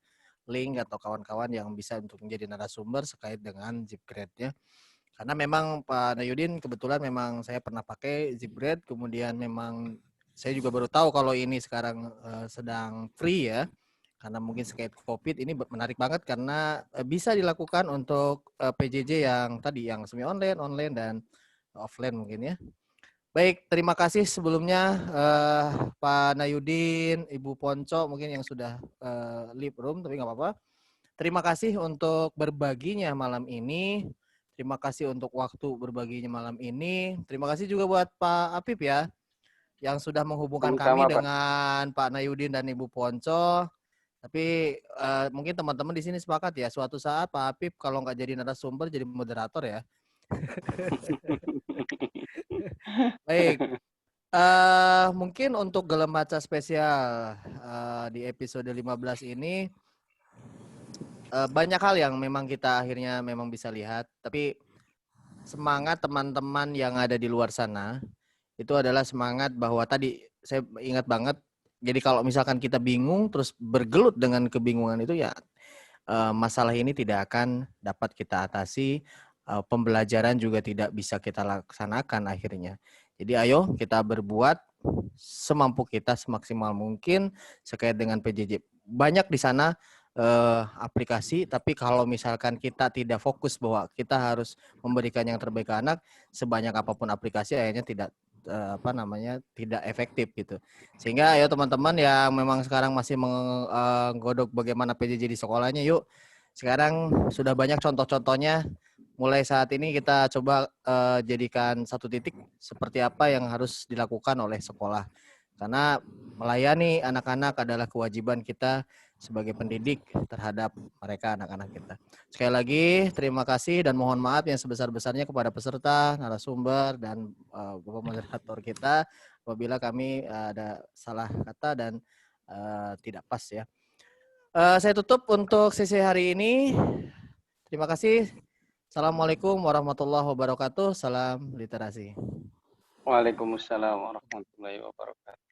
link atau kawan-kawan yang bisa untuk menjadi narasumber terkait dengan Zipgrade-nya. Karena memang Pak Nayudin kebetulan memang saya pernah pakai Zipgrade, kemudian memang saya juga baru tahu kalau ini sekarang sedang free ya. Karena mungkin terkait COVID ini menarik banget karena bisa dilakukan untuk PJJ yang tadi yang semi online dan offline mungkin ya. Baik, terima kasih sebelumnya Pak Nayudin, Ibu Ponco mungkin yang sudah leave room tapi nggak apa-apa. Terima kasih untuk berbaginya malam ini. Terima kasih untuk waktu berbaginya malam ini. Terima kasih juga buat Pak Apip ya yang sudah menghubungkan kami dengan Pak Nayudin dan Ibu Ponco. Tapi mungkin teman-teman di sini sepakat ya, suatu saat Pak Apip kalau nggak jadi narasumber jadi moderator ya. Baik, mungkin untuk Gelemaca spesial di episode 15 ini banyak hal yang memang kita akhirnya memang bisa lihat. Tapi semangat teman-teman yang ada di luar sana itu adalah semangat bahwa tadi saya ingat banget. Jadi kalau misalkan kita bingung terus bergelut dengan kebingungan itu ya masalah ini tidak akan dapat kita atasi. Pembelajaran juga tidak bisa kita laksanakan akhirnya. Jadi ayo kita berbuat semampu kita, semaksimal mungkin terkait dengan PJJ. Banyak di sana aplikasi, tapi kalau misalkan kita tidak fokus bahwa kita harus memberikan yang terbaik ke anak, sebanyak apapun aplikasi akhirnya tidak tidak efektif gitu. Sehingga ayo teman-teman yang memang sekarang masih menggodok bagaimana PJJ di sekolahnya, yuk sekarang sudah banyak contoh-contohnya. Mulai saat ini kita coba jadikan satu titik seperti apa yang harus dilakukan oleh sekolah. Karena melayani anak-anak adalah kewajiban kita sebagai pendidik terhadap mereka, anak-anak kita. Sekali lagi, terima kasih dan mohon maaf yang sebesar-besarnya kepada peserta, narasumber, dan Bapak moderator kita apabila kami ada salah kata dan tidak pas ya. Saya tutup untuk sesi hari ini. Terima kasih. Assalamualaikum warahmatullahi wabarakatuh. Salam literasi. Waalaikumsalam warahmatullahi wabarakatuh.